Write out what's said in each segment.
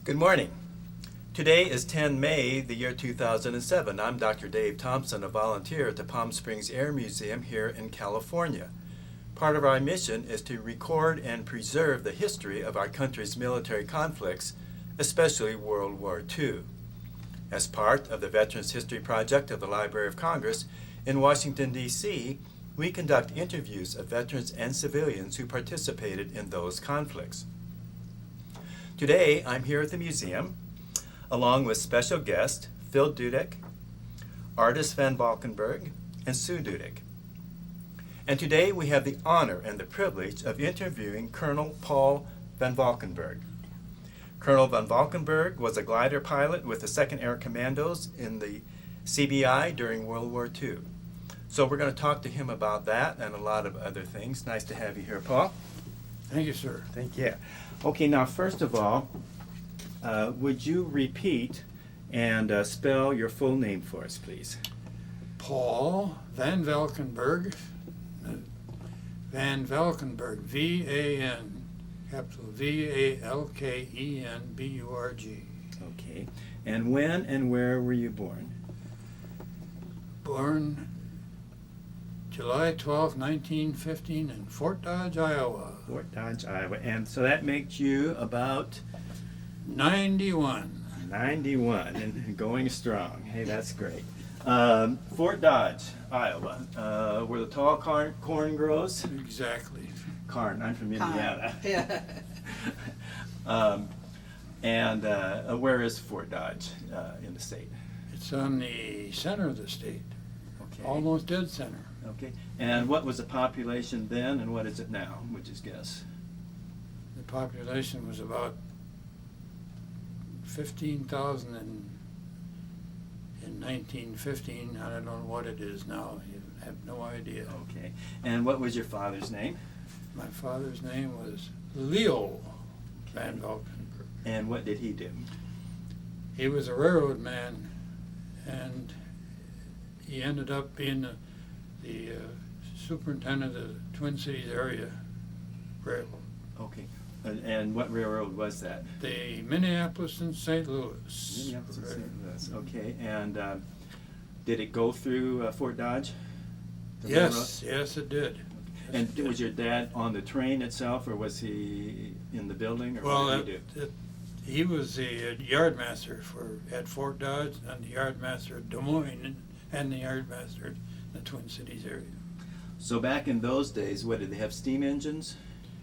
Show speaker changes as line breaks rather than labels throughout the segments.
Good morning. Today is 10 May, the year 2007. I'm Dr. Dave Thompson, a volunteer at the Palm Springs Air Museum here in California. Part of our mission is to record and preserve the history of our country's military conflicts, especially World War II. As part of the Veterans History Project of the Library of Congress in Washington, D.C., we conduct interviews of veterans and civilians who participated in those conflicts. Today, I'm here at the museum, along with special guest Phil Dudek, artist Van Valkenburg, and Sue Dudek. And today we have the honor and the privilege of interviewing Colonel Paul Van Valkenburg. Colonel Van Valkenburg was a glider pilot with the 2nd Air Commandos in the CBI during World War II. So we're going to talk to him about that and a lot of other things. Nice to have you here, Paul.
Thank you, sir.
Thank you. Okay, now first of all, would you repeat and spell your full name for us, please?
Paul Van Valkenburg. Van Valkenburg, V-A-N, capital V-A-L-K-E-N-B-U-R-G.
Okay. And when and where were you born?
Born July 12, 1915 in Fort Dodge, Iowa.
Fort Dodge, Iowa. And so that makes you about
91.
91 and going strong. Hey, that's great. Fort Dodge, Iowa, where the tall corn grows.
Exactly.
Corn, I'm from Indiana.
Yeah.
And where is Fort Dodge in the state?
It's on the center of the state,
Okay.
almost dead center.
Okay. And what was the population then, and what is it now? Would you guess?
The population was about 15,000 in 1915. I don't know what it is now. You have no idea.
Okay. And what was your father's name?
My father's name was Leo Van Valkenburg.
And what did he do?
He was a railroad man, and he ended up being the superintendent of the Twin Cities area railroad.
Okay. And what railroad was that?
The Minneapolis and St. Louis.
Minneapolis and St. Louis. Okay. And did it go through Fort Dodge? The
Yes, yes it did.
And was your dad on the train itself, or was he in the building, or
Well,
what did he do?
he was the yardmaster at Fort Dodge, and the yardmaster at Des Moines, and the yardmaster in the Twin Cities area.
So back in those days, what did they have? Steam engines,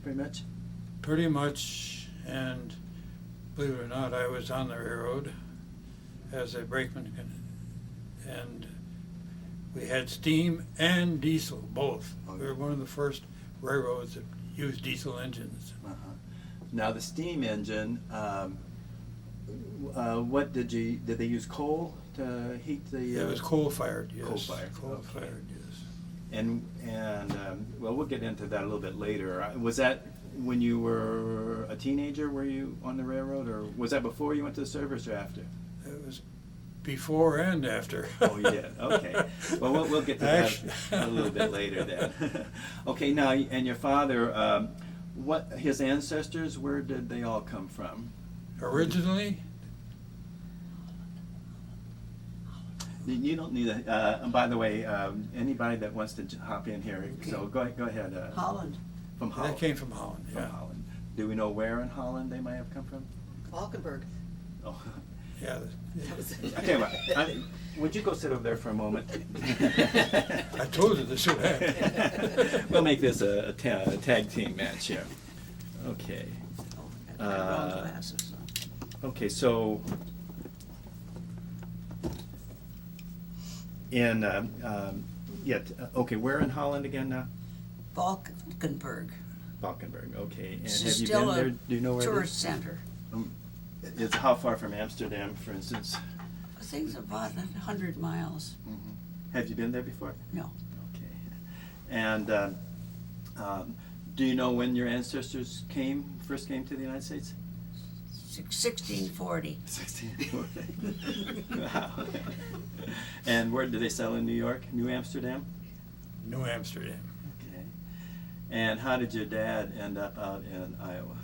pretty much?
Pretty much, and believe it or not, I was on the railroad as a brakeman, and we had steam and diesel, both.
Okay.
We were one of the first railroads that used diesel engines.
Uh-huh. Now the steam engine, what did they use coal to heat the?
It was coal-fired, yes.
Coal-fired,
Coal-fired, yes.
And well, we'll get into that a little bit later. Was that when you were a teenager? Were you on the railroad, or was that before you went to the service or after?
It was before and after.
Oh, you did. Okay. Well, we'll get to that a little bit later then. Okay. Now, and your father, what his ancestors? Where did they all come from?
Originally,
You don't need a. By the way, anybody that wants to hop in here,
Okay.
so go ahead.
Holland.
From Holland.
that came from Holland,
From
yeah.
Holland. Do we know where in Holland they might have come from?
Valkenburg.
Oh.
Yeah.
I tell you what, would you go sit over there for a moment?
I told you this would happen.
We'll make this a tag team match here. Okay.
Oh, I got wrong glasses.
Okay, so in okay, where in Holland again now?
Valkenburg.
Valkenburg. Okay, and
It's
have you
still
been
a
there? Do you know where it
tourist
is?
center.
It's how far from Amsterdam, for instance?
I think it's about 100 miles.
Mm-hmm. Have you been there before?
No.
Okay. And do you know when your ancestors first came to the United States?
1640.
1640. Wow. And where did they settle in New York? New Amsterdam?
New Amsterdam.
Okay. And how did your dad end up out in Iowa?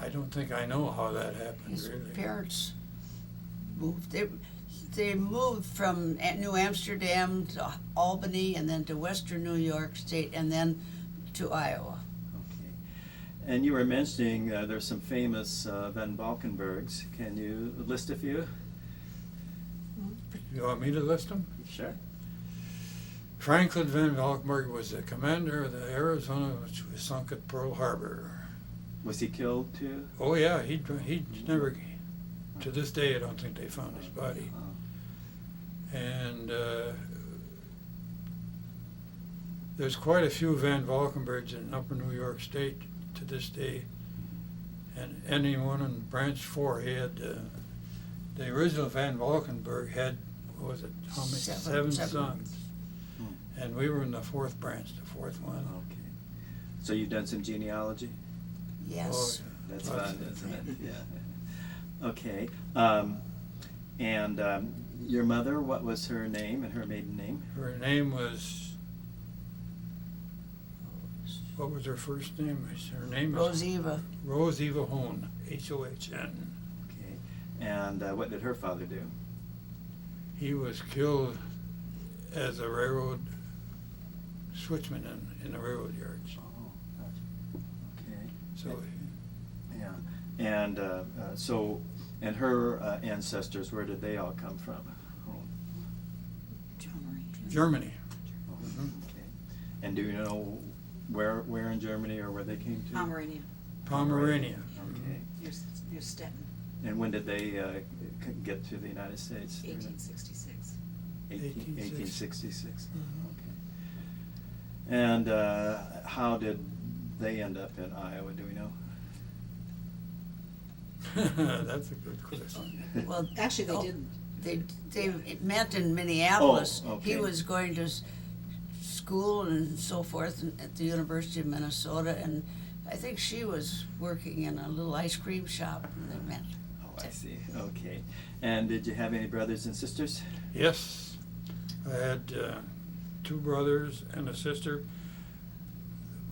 I don't think I know how that happened,
His
really.
parents moved. They moved from New Amsterdam to Albany and then to Western New York State and then to Iowa.
Okay. And you were mentioning there's some famous Van Valkenburgs. Can you list a few?
You want me to list them?
Sure.
Franklin Van Valkenburg was the commander of the Arizona, which was sunk at Pearl Harbor.
Was he killed too?
Oh yeah, he never, to this day I don't think they found his body. And there's quite a few Van Valkenburgs in Upper New York State to this day. And anyone in Branch 4, he had, the original Van Valkenburg had, what was it, how many? Seven sons. And we were in the 4th branch, the 4th one.
Okay. So you've done some genealogy?
Yes.
Oh,
That's
Lots
fun,
of
isn't it? Yeah. Okay. And your mother, what was her name and her maiden name?
Her name was, what was her first name? Her name was
Roseva.
Rose Eva Hone, H-O-H-N.
Okay. And what did her father do?
He was killed as a railroad switchman in the railroad yards.
Oh, gotcha. Okay.
So,
Yeah. And so, and her ancestors, where did they all come from? Oh.
Germany.
Oh,
Mhm.
okay. And do you know where in Germany or where they came to?
Pomerania,
Pomerania.
Okay.
near Stettin,
And when did they get to the United States?
1866.
1866.
Mhm.
Okay. And how did they end up in Iowa? Do we know?
That's a good question.
Well,
Actually, they
oh,
didn't.
They met in Minneapolis.
Oh, okay.
He was going to school and so forth at the University of Minnesota, and I think she was working in a little ice cream shop, and they met.
Oh, I see. Okay. And did you have any brothers and sisters?
Yes, I had 2 brothers and a sister.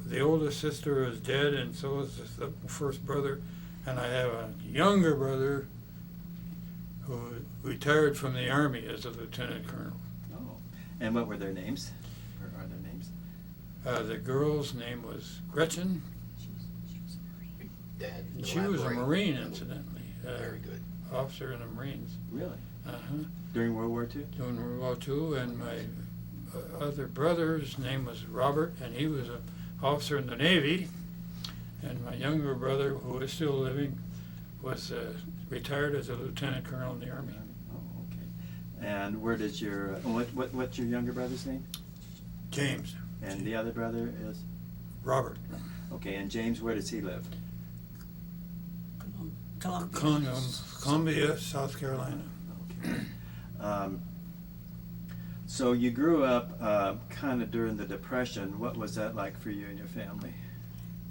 The oldest sister is dead, and so is the first brother. And I have a younger brother who retired from the Army as a lieutenant colonel.
Oh. And what were their names? Or are their names?
The girl's name was Gretchen.
She was a Marine.
Dad,
And she was a
elaborate.
Marine, incidentally.
Very good.
Officer in the Marines.
Really?
Uh-huh.
During World War II?
During World War II, and my other brother's name was Robert, and he was an officer in the Navy. And my younger brother, who is still living, was retired as a lieutenant colonel in the Army.
Oh, okay. And where did your what's your younger brother's name?
James.
And the other brother is?
Robert.
Okay. And James, where does he live?
Columbia.
Columbia, South Carolina.
Okay. So you grew up kind of during the Depression. What was that like for you and your family?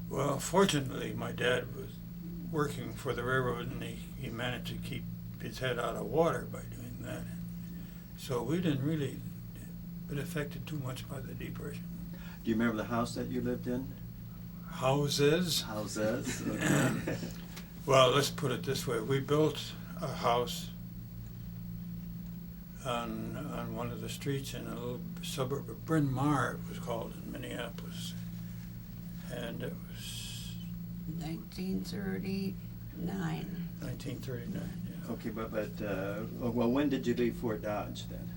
Well, fortunately, my dad was working for the railroad, and he managed to keep his head out of water by doing that. So we didn't really been affected too much by the Depression.
Do you remember the house that you lived in?
Houses?
Houses. Okay.
Well, let's put it this way. We built a house on one of the streets in a little suburb of Bryn Mawr, it was called, in Minneapolis. And it was
1939.
1939, yeah.
Okay, but well, when did you leave Fort Dodge then?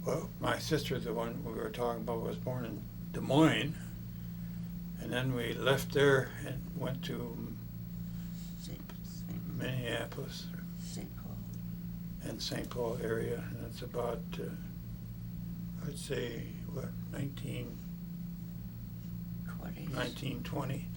Well, my sister, the one we were talking about, was born in Des Moines. And then we left there and went to Minneapolis
St. Paul.
and St. Paul area. And that's about, I'd say, what, 1920.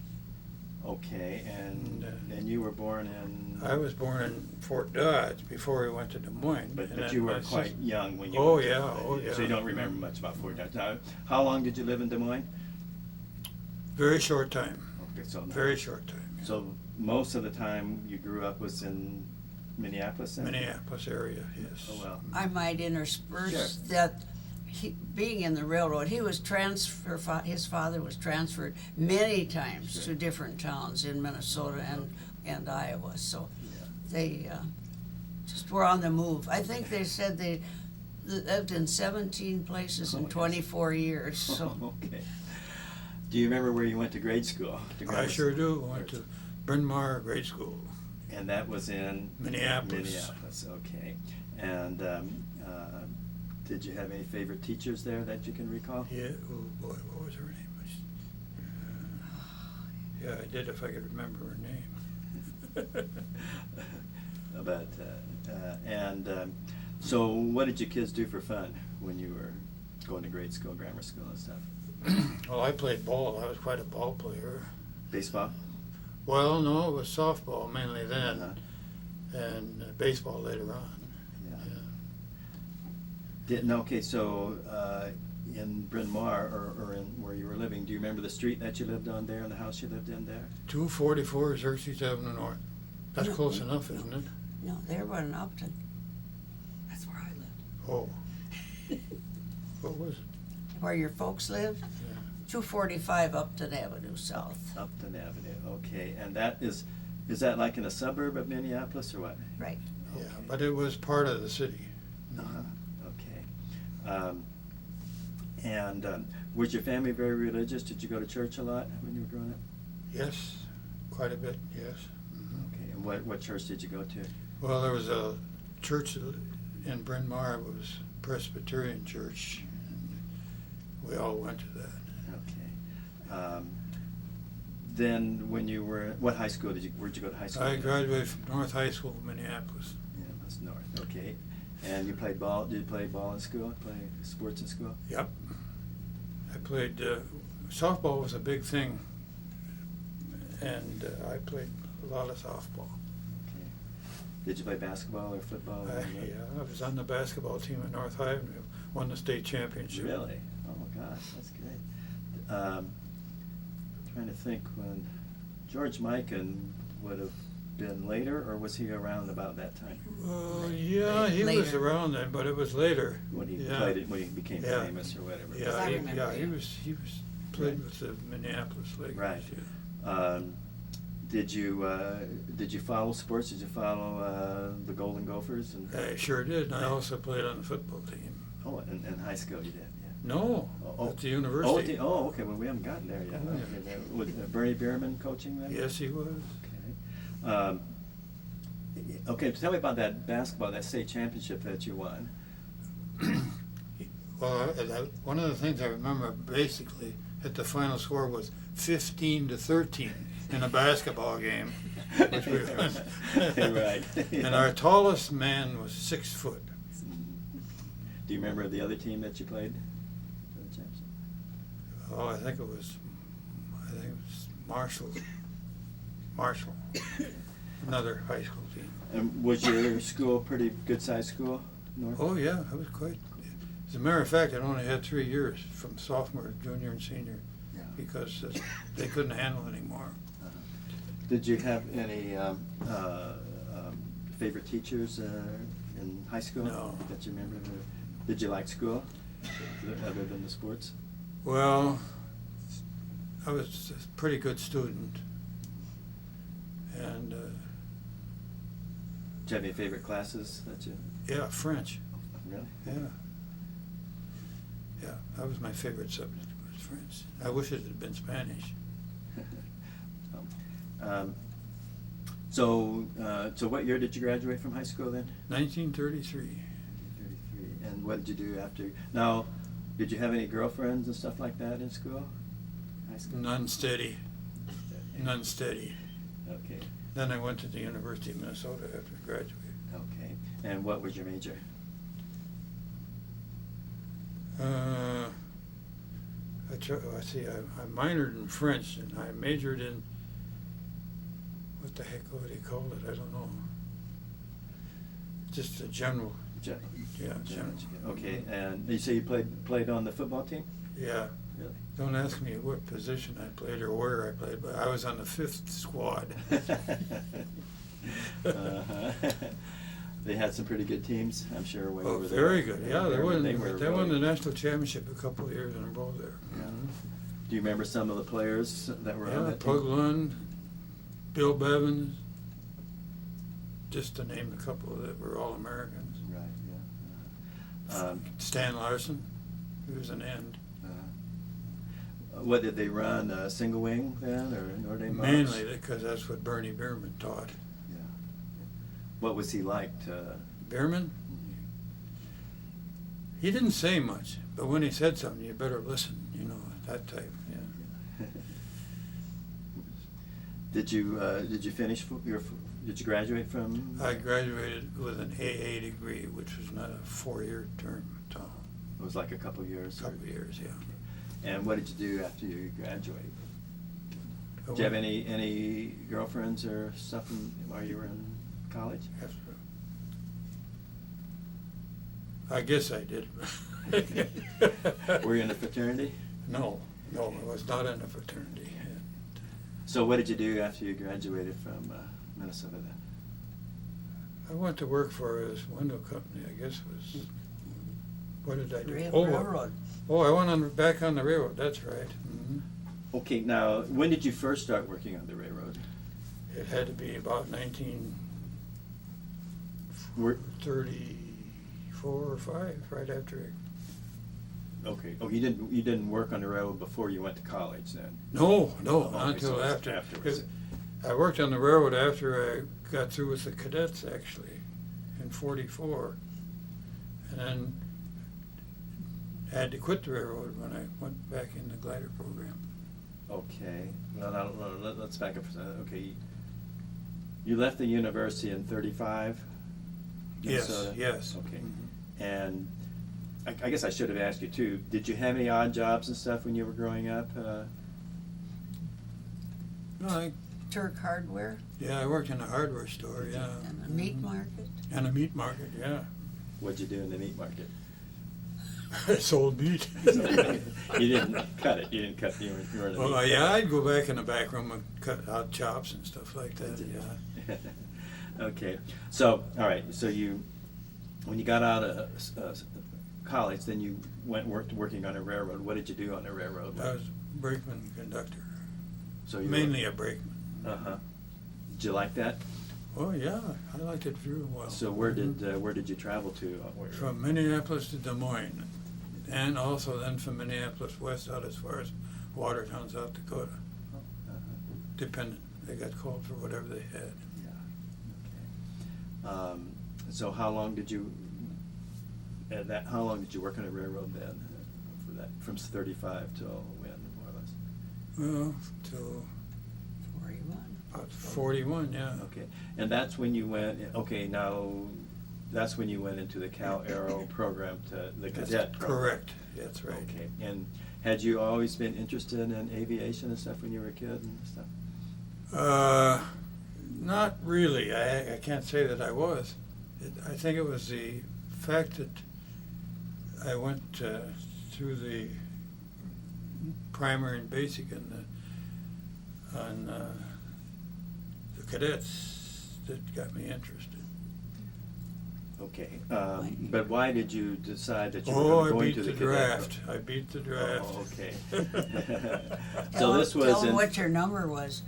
Okay, and you were born in.
I was born in Fort Dodge before we went to Des Moines.
But
And then
you were
my
quite
sis-
young when you.
Oh,
went to-
yeah, oh, yeah.
So you don't remember much about Fort Dodge. Now, how long did you live in Des Moines?
Very short time.
Okay, so
Very short time. Yeah.
So most of the time you grew up was in Minneapolis then?
Minneapolis area, yes.
Oh, well.
I might intersperse
Sure.
that being in the railroad, he was his father was transferred many times
Sure.
to different towns in Minnesota and Iowa. So they just were on the move. I think they said they lived in 17 places in 24 years. So
Okay. Do you remember where you went to grade school?
I sure do. I went to Bryn Mawr Grade School.
And that was in
Minneapolis.
Minneapolis, okay. And did you have any favorite teachers there that you can recall?
Yeah, oh boy, what was her name? Yeah, I did if I could remember her name.
But so what did you kids do for fun when you were going to grade school, grammar school and stuff?
Well, I played ball. I was quite a ball player.
Baseball?
Well, no, it was softball mainly then,
Uh-huh.
and baseball later on.
Yeah. Okay, so in Bryn Mawr, or in where you were living, do you remember the street that you lived on there and the house you lived in there?
244 Xerxes Avenue North. That's
No.
close enough, isn't it?
no, they were in Upton.
That's where I lived.
Oh. What was it?
Where your folks lived?
Yeah.
245 Upton Avenue South.
Upton Avenue, okay. And that is that like in a suburb of Minneapolis or what?
Right.
Yeah,
Okay.
but it was part of the city.
Uh-huh. Okay. Was your family very religious? Did you go to church a lot when you were growing up?
Yes, quite a bit, yes. Mhm.
Okay. And what church did you go to?
Well, there was a church in Bryn Mawr. It was Presbyterian church, and we all went to that.
Okay. Then when you were, what high school where'd you go to high school?
I graduated from North High School, Minneapolis.
Yeah, that's north, okay. And you played ball, did you play ball in school, play sports in school?
Yep. I played, softball was a big thing, and I played a lot of softball.
Okay. Did you play basketball or football?
Yeah, I was on the basketball team at North High, and we won the state championship.
Really? Oh my gosh, that's great. Trying to think when George Mikan would have been later, or was he around about that time?
Yeah, he was
Later.
around then, but it was later.
When he
Yeah.
played it, when he became
Yeah.
famous or whatever.
Yeah,
I
he,
remember,
yeah,
yeah.
he was played with the Minneapolis Lakers.
Right.
Yeah.
Did you follow sports? Did you follow the Golden Gophers? And
I sure did. And I also played on the football team.
oh, in high school you did, yeah.
No,
Oh,
at the university.
Okay. Well, we haven't gotten there yet.
Oh, yeah.
Okay, was Bernie Bierman coaching then?
Yes, he was.
Okay. Okay, tell me about that basketball, that state championship that you won.
Well, one of the things I remember basically at the final score was 15-13 in a basketball game. Which we won.
Right.
And our tallest man was 6 foot.
Do you remember the other team that you played for the championship?
Oh, I think it was Marshall. Another high school team.
And was your school a pretty good-sized school, North?
Oh, yeah, I was quite, as a matter of fact, I only had 3 years from sophomore, junior, and senior,
Yeah.
because they couldn't handle anymore.
Did you have any favorite teachers in high school?
No.
That you remember? Did you like school, other than the sports?
Well, I was a pretty good student, and,
Did you have any favorite classes that you?
yeah, French,
Really?
yeah. Yeah, that was my favorite subject, was French. I wish it had been Spanish.
So what year did you graduate from high school then?
1933.
1933. And what did you do after? Now, did you have any girlfriends and stuff like that in school? High school?
None steady.
Okay.
Then I went to the University of Minnesota after I graduated.
Okay. And what was your major?
I minored in French and I majored in, what the heck would they call it? I don't know. Just a general. General.
Okay. And you say you played on the football team?
Yeah.
Really?
Don't ask me what position I played or where I played, but I was on the 5th squad.
Uh-huh. They had some pretty good teams, I'm sure, when you
Oh,
were there.
very good, yeah, they won
really-
the national championship a couple of years in a row there.
Yeah.
Mhm.
Do you remember some of the players that were on
Yeah,
that
Pug
team?
Lund, Bill Bevins, just to name a couple that were all Americans.
Right, yeah.
Stan Larson, he was an end.
What did they run, single wing then, or Norde March?
Mainly because that's what Bernie Bierman taught.
Yeah. What was he like?
Bierman? He didn't say much, but when he said something, you better listen, you know, that type, yeah.
Did you finish did you graduate from?
I graduated with an AA degree, which was not a 4-year term at all.
It was like a couple years.
Couple of years, yeah.
And what did you do after you graduated? Did you have any girlfriends or stuff while you were in college?
I guess I did.
Were you in a fraternity?
No, I was not in a fraternity.
So what did you do after you graduated from Minnesota then?
I went to work for his window company, I guess it was, what did I do?
Railroad.
Oh, I went back on the railroad, that's right. Mhm.
Okay, now, when did you first start working on the railroad?
It had to be about 1934 or 5, right after it.
Okay. Oh, you didn't work on the railroad before you went to college then?
No,
Oh,
not until
so it's
after.
afterwards.
I worked on the railroad after I got through with the cadets, actually, in '44, and then had to quit the railroad when I went back in the glider program.
Okay. No, let's back up for a second. Okay. You left the university in 35? Minnesota?
Yes.
Okay.
Mhm.
And I guess I should have asked you too, did you have any odd jobs and stuff when you were growing up?
No,
Turk Hardware
yeah, I worked in a hardware store, yeah.
and a meat
Mhm.
market.
And a meat market, yeah.
What'd you do in the meat market?
I sold meat.
You didn't cut it. You didn't cut. You weren't a
Oh,
meat
yeah, I'd go back in the back room and cut out chops and stuff like that, yeah.
Okay. So, all right. So when you got out of college, then you worked working on a railroad. What did you do on a railroad?
I was brakeman conductor,
So you
mainly a brakeman.
Uh-huh. Did you like that?
Oh, yeah, I liked it very well.
So where did you travel to?
From Minneapolis to Des Moines, and also then from Minneapolis west out as far as Watertown, South Dakota.
Uh-huh.
Dependent, they got called for whatever they had.
Yeah. Okay. So how long did you work on a railroad then? For that, from 35 till when, more or less?
Well, till
41.
about 41, yeah.
Okay, and that's when you went. Okay, now that's when you went into the Cal Aero program, to the cadet program.
Correct, that's right.
Okay, and had you always been interested in aviation and stuff when you were a kid and stuff?
Not really. I can't say that I was. I think it was the fact that I went through the primary and basic on the cadets that got me interested.
Okay, but why did you decide that you were going to the cadet
draft.
program?
I beat the draft.
Oh, okay.
Tell
So this was
tell 'em
in.
what your number was.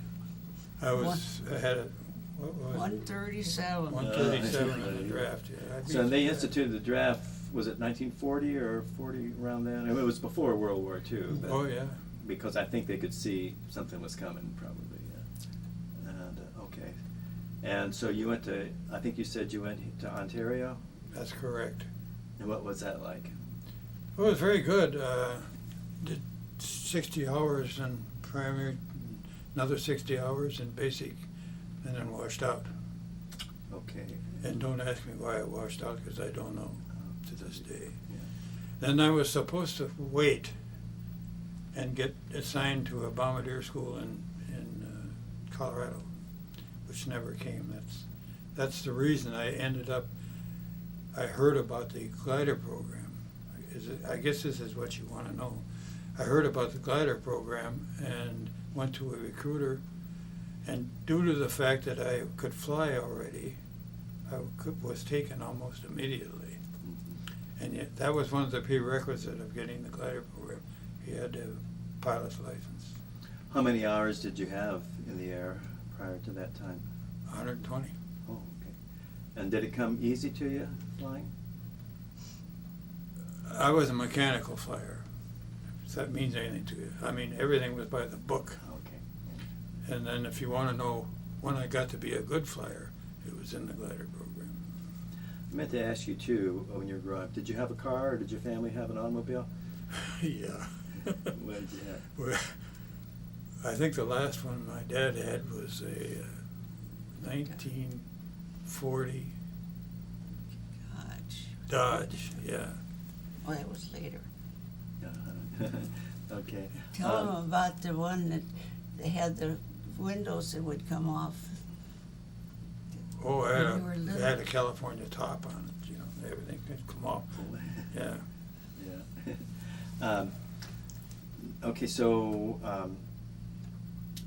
I had a, what was it?
137.
137 in the draft, yeah. I beat
So
the
they
draft.
instituted the draft. Was it 1940 or 40 around then? I mean, it was before World War II. But
Oh, yeah.
Because I think they could see something was coming, probably. Yeah. And okay, and so you went to. I think you said you went to Ontario.
That's correct.
And what was that like?
It was very good. Did 60 hours in primary, another 60 hours in basic, and then washed out.
Okay.
And don't ask me why I washed out, because I don't know to this day.
Yeah.
Then I was supposed to wait and get assigned to a bombardier school in Colorado, which never came. That's the reason I ended up. I heard about the glider program. I guess this is what you want to know. I heard about the glider program and went to a recruiter, and due to the fact that I could fly already, was taken almost immediately. And yet, that was one of the prerequisites of getting the glider program. You had to have a pilot's license.
How many hours did you have in the air prior to that time?
120.
Oh, okay. And did it come easy to you, flying?
I was a mechanical flyer, if that means anything to you. I mean, everything was by the book.
Okay.
And then if you want to know when I got to be a good flyer, it was in the glider program.
I meant to ask you too, when you were growing up, did you have a car or did your family have an automobile?
Yeah.
What did you have?
Well, I think the last one my dad had was a 1940 Dodge, yeah.
Oh, that was later.
Okay.
Tell them about the one that they had the windows that would come off.
Oh,
When you were
it
little.
had a California top on it, you know, everything could come off. Yeah.
Yeah. Okay, so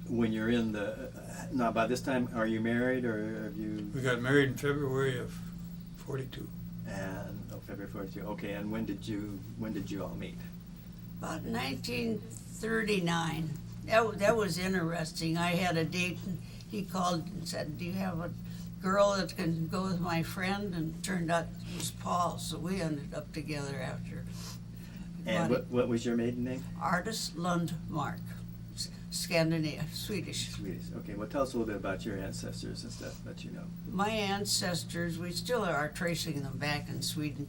when you're in the, now by this time, are you married or have you?
We got married in February of 42.
And, February 42, okay, and when did you all meet?
About 1939. That was interesting. I had a date, and he called and said, "Do you have a girl that can go with my friend?" And it turned out it was Paul, so we ended up together after.
And what was your maiden name?
Artist Lundmark, Scandinavia, Swedish.
Swedish. Okay, well, tell us a little bit about your ancestors and stuff that you know.
My ancestors, we still are tracing them back in Sweden,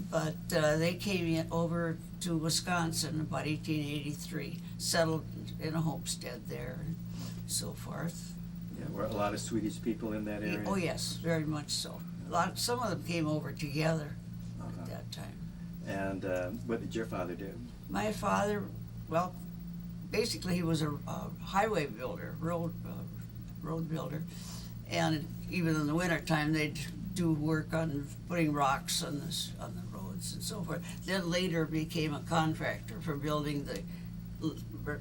but they came over to Wisconsin about 1883, settled in a homestead there, and so forth.
Yeah, were a lot of Swedish people in that area?
Oh yes, very much so. Some of them came over together
Uh-huh.
at that time.
And what did your father do?
My father, well, basically he was a highway builder, road builder, and even in the wintertime they'd do work on putting rocks on the roads and so forth. Then later became a contractor for building the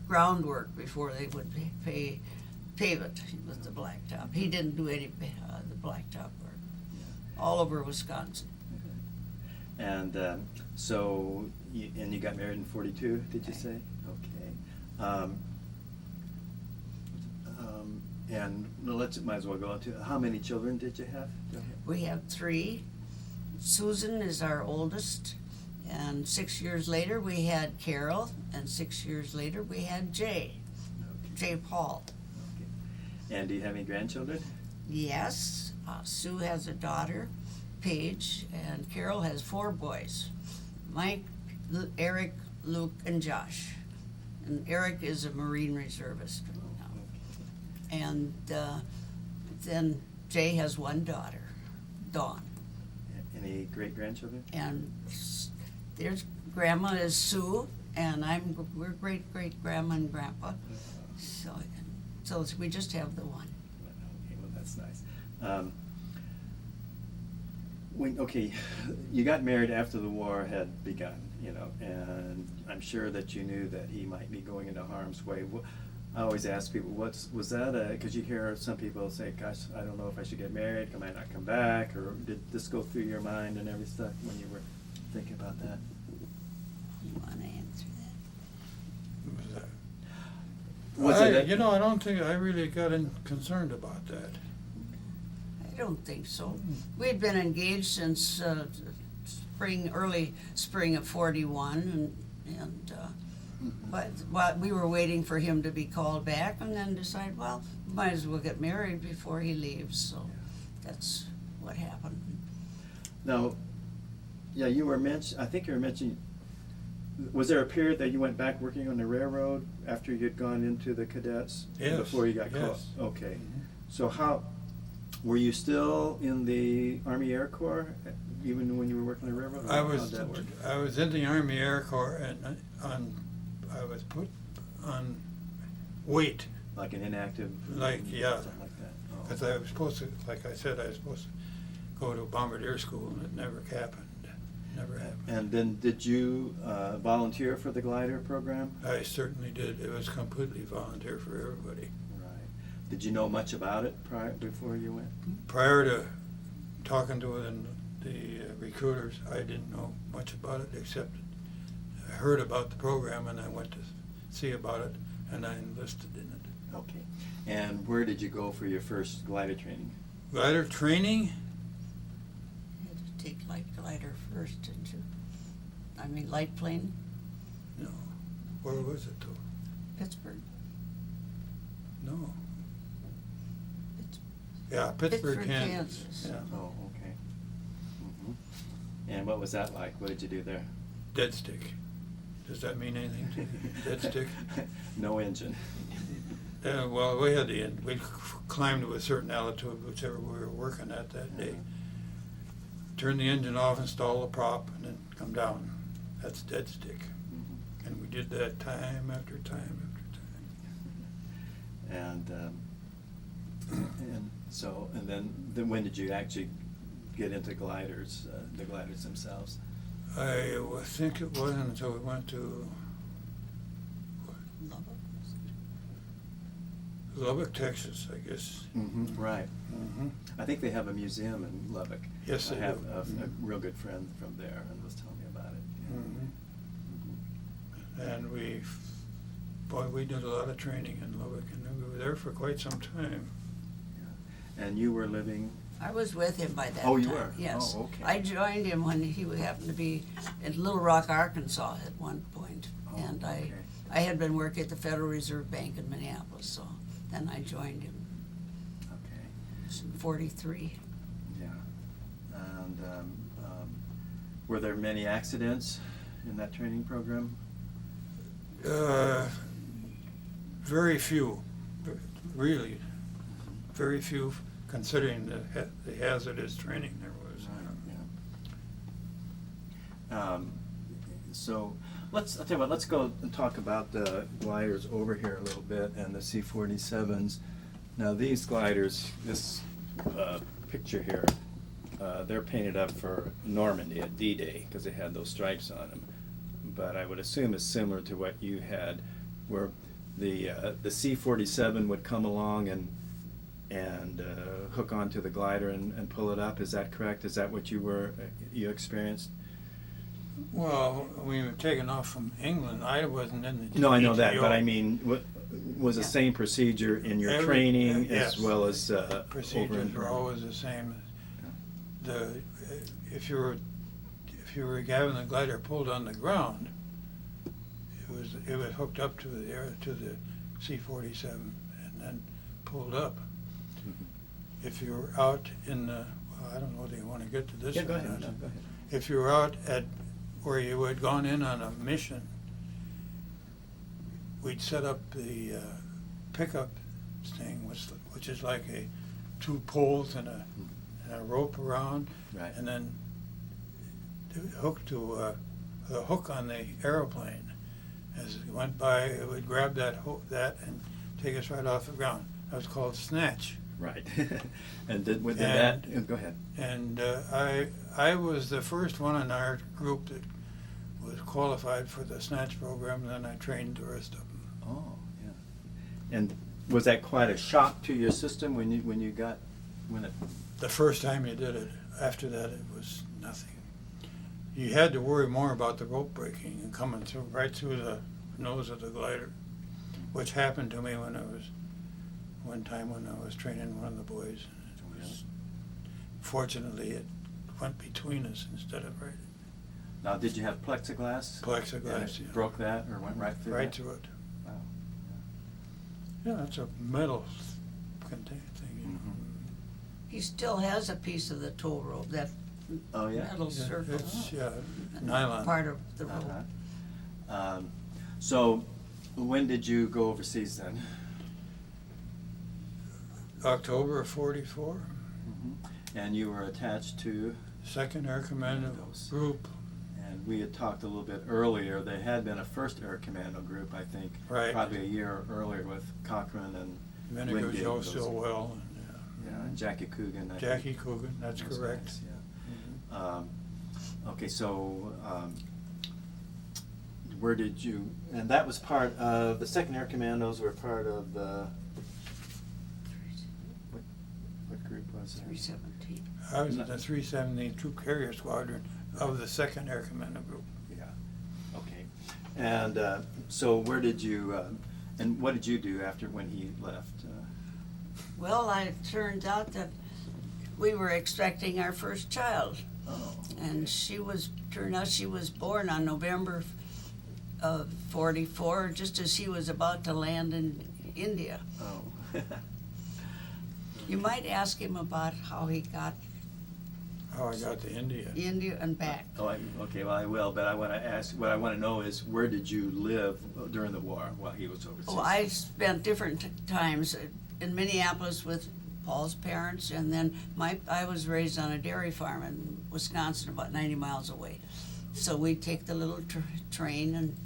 groundwork before they would pave it with the blacktop. He didn't do any the blacktop work. All over Wisconsin.
And so, you got married in 42, did you say? Okay. And might as well go on to, how many children did you have?
We have 3. Susan is our oldest, and 6 years later we had Carol, and 6 years later we had Jay, Jay Paul.
Okay. And do you have any grandchildren?
Yes, Sue has a daughter, Paige, and Carol has 4 boys, Mike, Eric, Luke, and Josh. And Eric is a Marine reservist right now. And then Jay has 1 daughter, Dawn.
Any great-grandchildren?
And there's Grandma is Sue, and we're great-great-grandma and grandpa. So we just have the 1.
Okay, well, that's nice. Okay, you got married after the war had begun, you know, and I'm sure that you knew that he might be going into harm's way. I always ask people, was that because you hear some people say, gosh, I don't know if I should get married, I might not come back, or did this go through your mind and every stuff when you were thinking about that?
You want to answer that?
You know, I don't think I really got concerned about that.
I don't think so. We'd been engaged since early spring of 41, but we were waiting for him to be called back, and then decided, well, we might as well get married before he leaves. So that's what happened.
Now, yeah, I think you were mentioning, was there a period that you went back working on the railroad after you'd gone into the cadets?
Yes.
Before you got called?
Yes.
Okay.
Mhm.
So were you still in the Army Air Corps even when you were working on the railroad?
I was in the Army Air Corps, and I was put on wait.
Like an inactive?
Yeah.
Something like that? Oh.
Because I was supposed to, like I said, I was supposed to go to bombardier school, and it never happened. Never happened.
And then did you volunteer for the glider program?
I certainly did. It was completely volunteer for everybody.
Right. Did you know much about it before you went?
Prior to talking to the recruiters, I didn't know much about it, except I heard about the program and I went to see about it, and I enlisted in it.
Okay. And where did you go for your first glider training?
Glider training?
You had to take light glider first, didn't you? I mean, light plane,
No. Where was it though?
Pittsburgh.
No.
Pitts-
Yeah, Pittsburgh, Kansas.
Kansas.
Yeah.
Oh, okay. And what was that like? What did you do there?
Dead stick. Does that mean anything to you? Dead stick?
No engine.
Well, we had we climbed to a certain altitude, whichever we were working at that day. Turn the engine off, install the prop, and then come down. That's dead stick.
Mhm.
And we did that time after time after time.
And so, and then when did you actually get into gliders, the gliders themselves?
I think it wasn't until we went to Lubbock, Texas, I guess.
Right.
Mm-hmm.
I think they have a museum in Lubbock.
Yes, they
I have
do.
a
Mhm.
real good friend from there and was telling me about it. Yeah.
Mm-hmm. And we did a lot of training in Lubbock, and we were there for quite some time.
Yeah. And you were living?
I was with him by that time.
Oh, you were?
Yes.
Oh, okay.
I joined him when he happened to be in Little Rock, Arkansas at one point.
Oh,
And
okay.
I had been working at the Federal Reserve Bank in Minneapolis, so then I joined him
Okay.
in '43.
Yeah. And were there many accidents in that training program?
Very few, really, very few, considering the hazardous training there was.
Yeah. So I'll tell you what, let's go and talk about the gliders over here a little bit and the C-47s. Now these gliders, this picture here, they're painted up for Normandy at D-Day because they had those stripes on them. But I would assume it's similar to what you had, where the C-47 would come along and hook onto the glider and pull it up. Is that correct? Is that what you experienced?
Well, we were taken off from England. I wasn't in the
No, I know that,
GTO.
but I mean, was the
Yeah.
same procedure in your
Every-
training
yes.
as well as over
Procedures
in
were always the same. If you were having the glider pulled on the ground, it was hooked up to the C-47 and then pulled up.
Mhm.
If you were out in the, well, I don't know whether you want to get to this
Yeah,
or
go ahead.
not.
No, go ahead.
If you were out at where you had gone in on a mission, we'd set up the pickup thing, which is like two poles and a rope around,
Right.
and then hooked to the hook on the aeroplane. As it went by, it would grab that and take us right off the ground. That was called snatch.
Right. And did that? Go ahead.
And I was the first one in our group that was qualified for the snatch program, and then I trained the rest of them.
Oh, yeah. And was that quite a shock to your system when it?
The first time you did it. After that, it was nothing. You had to worry more about the rope breaking and coming right through the nose of the glider, which happened to me one time when I was training one of the boys. Fortunately, it went between us instead of right.
Now, did you have plexiglass?
Plexiglass,
And it
yeah.
broke that or went right through?
Right
that?
through it.
Wow.
Yeah, it's a metal contained thing.
He still has a piece of the tow rope, that
Oh, yeah?
metal
Yeah,
circle.
it's, yeah,
and
nylon.
Part of the rope.
Uh-huh. So, when did you go overseas then?
October of '44,
And you were attached to,
2nd Air Commando Group.
and we had talked a little bit earlier, there had been a 1st Air Commando group, I think,
Right.
probably a year earlier with Cochran and
Vinegar
Wingate,
Joe
those-
Stillwell. And,
Yeah, and Jackie Coogan. I think.
Jackie Coogan, that's
Those
correct.
guys, yeah. Okay, so where did you? And that was part of the 2nd Air Commandos. Were part of the. What group was that?
317.
I was in the 317 Troop Carrier Squadron of the 2nd Air Commando Group.
Yeah, okay. And so where did you, and what did you do after when he left?
Well, it turned out that we were expecting our first child.
Oh.
And turned out she was born on November of 44, just as he was about to land in India.
Oh.
You might ask him about how he got
How I got to India.
India and back.
Oh, okay, well, I will, but I want to ask, what I want to know is, where did you live during the war while he was overseas?
Oh, I spent different times in Minneapolis with Paul's parents, and then I was raised on a dairy farm in Wisconsin, about 90 miles away. So we'd take the little train and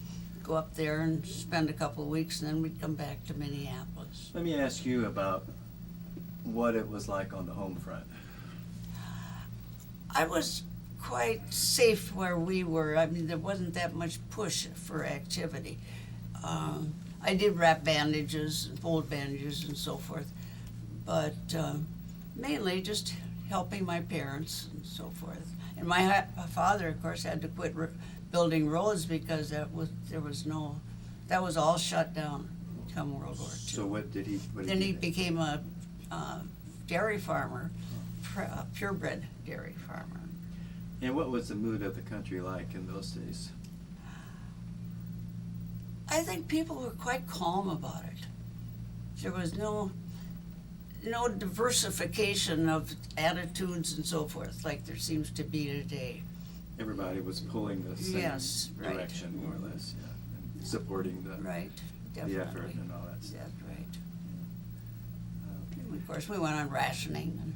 go up there and spend a couple of weeks, and then we'd come back to Minneapolis.
Let me ask you about what it was like on the home front.
I was quite safe where we were. I mean, there wasn't that much push for activity. I did wrap bandages, fold bandages, and so forth, but mainly just helping my parents and so forth. And my father, of course, had to quit building roads because that was all shut down come World War II.
So what did he?
Then he became a dairy farmer, a purebred dairy farmer.
And what was the mood of the country like in those days?
I think people were quite calm about it. There was no diversification of attitudes and so forth like there seems to be today.
Everybody was pulling the same
Yes, right.
direction, more or less, yeah, and supporting the
Right, definitely.
the effort and all that stuff.
That's right.
Okay.
Of course, we went on rationing and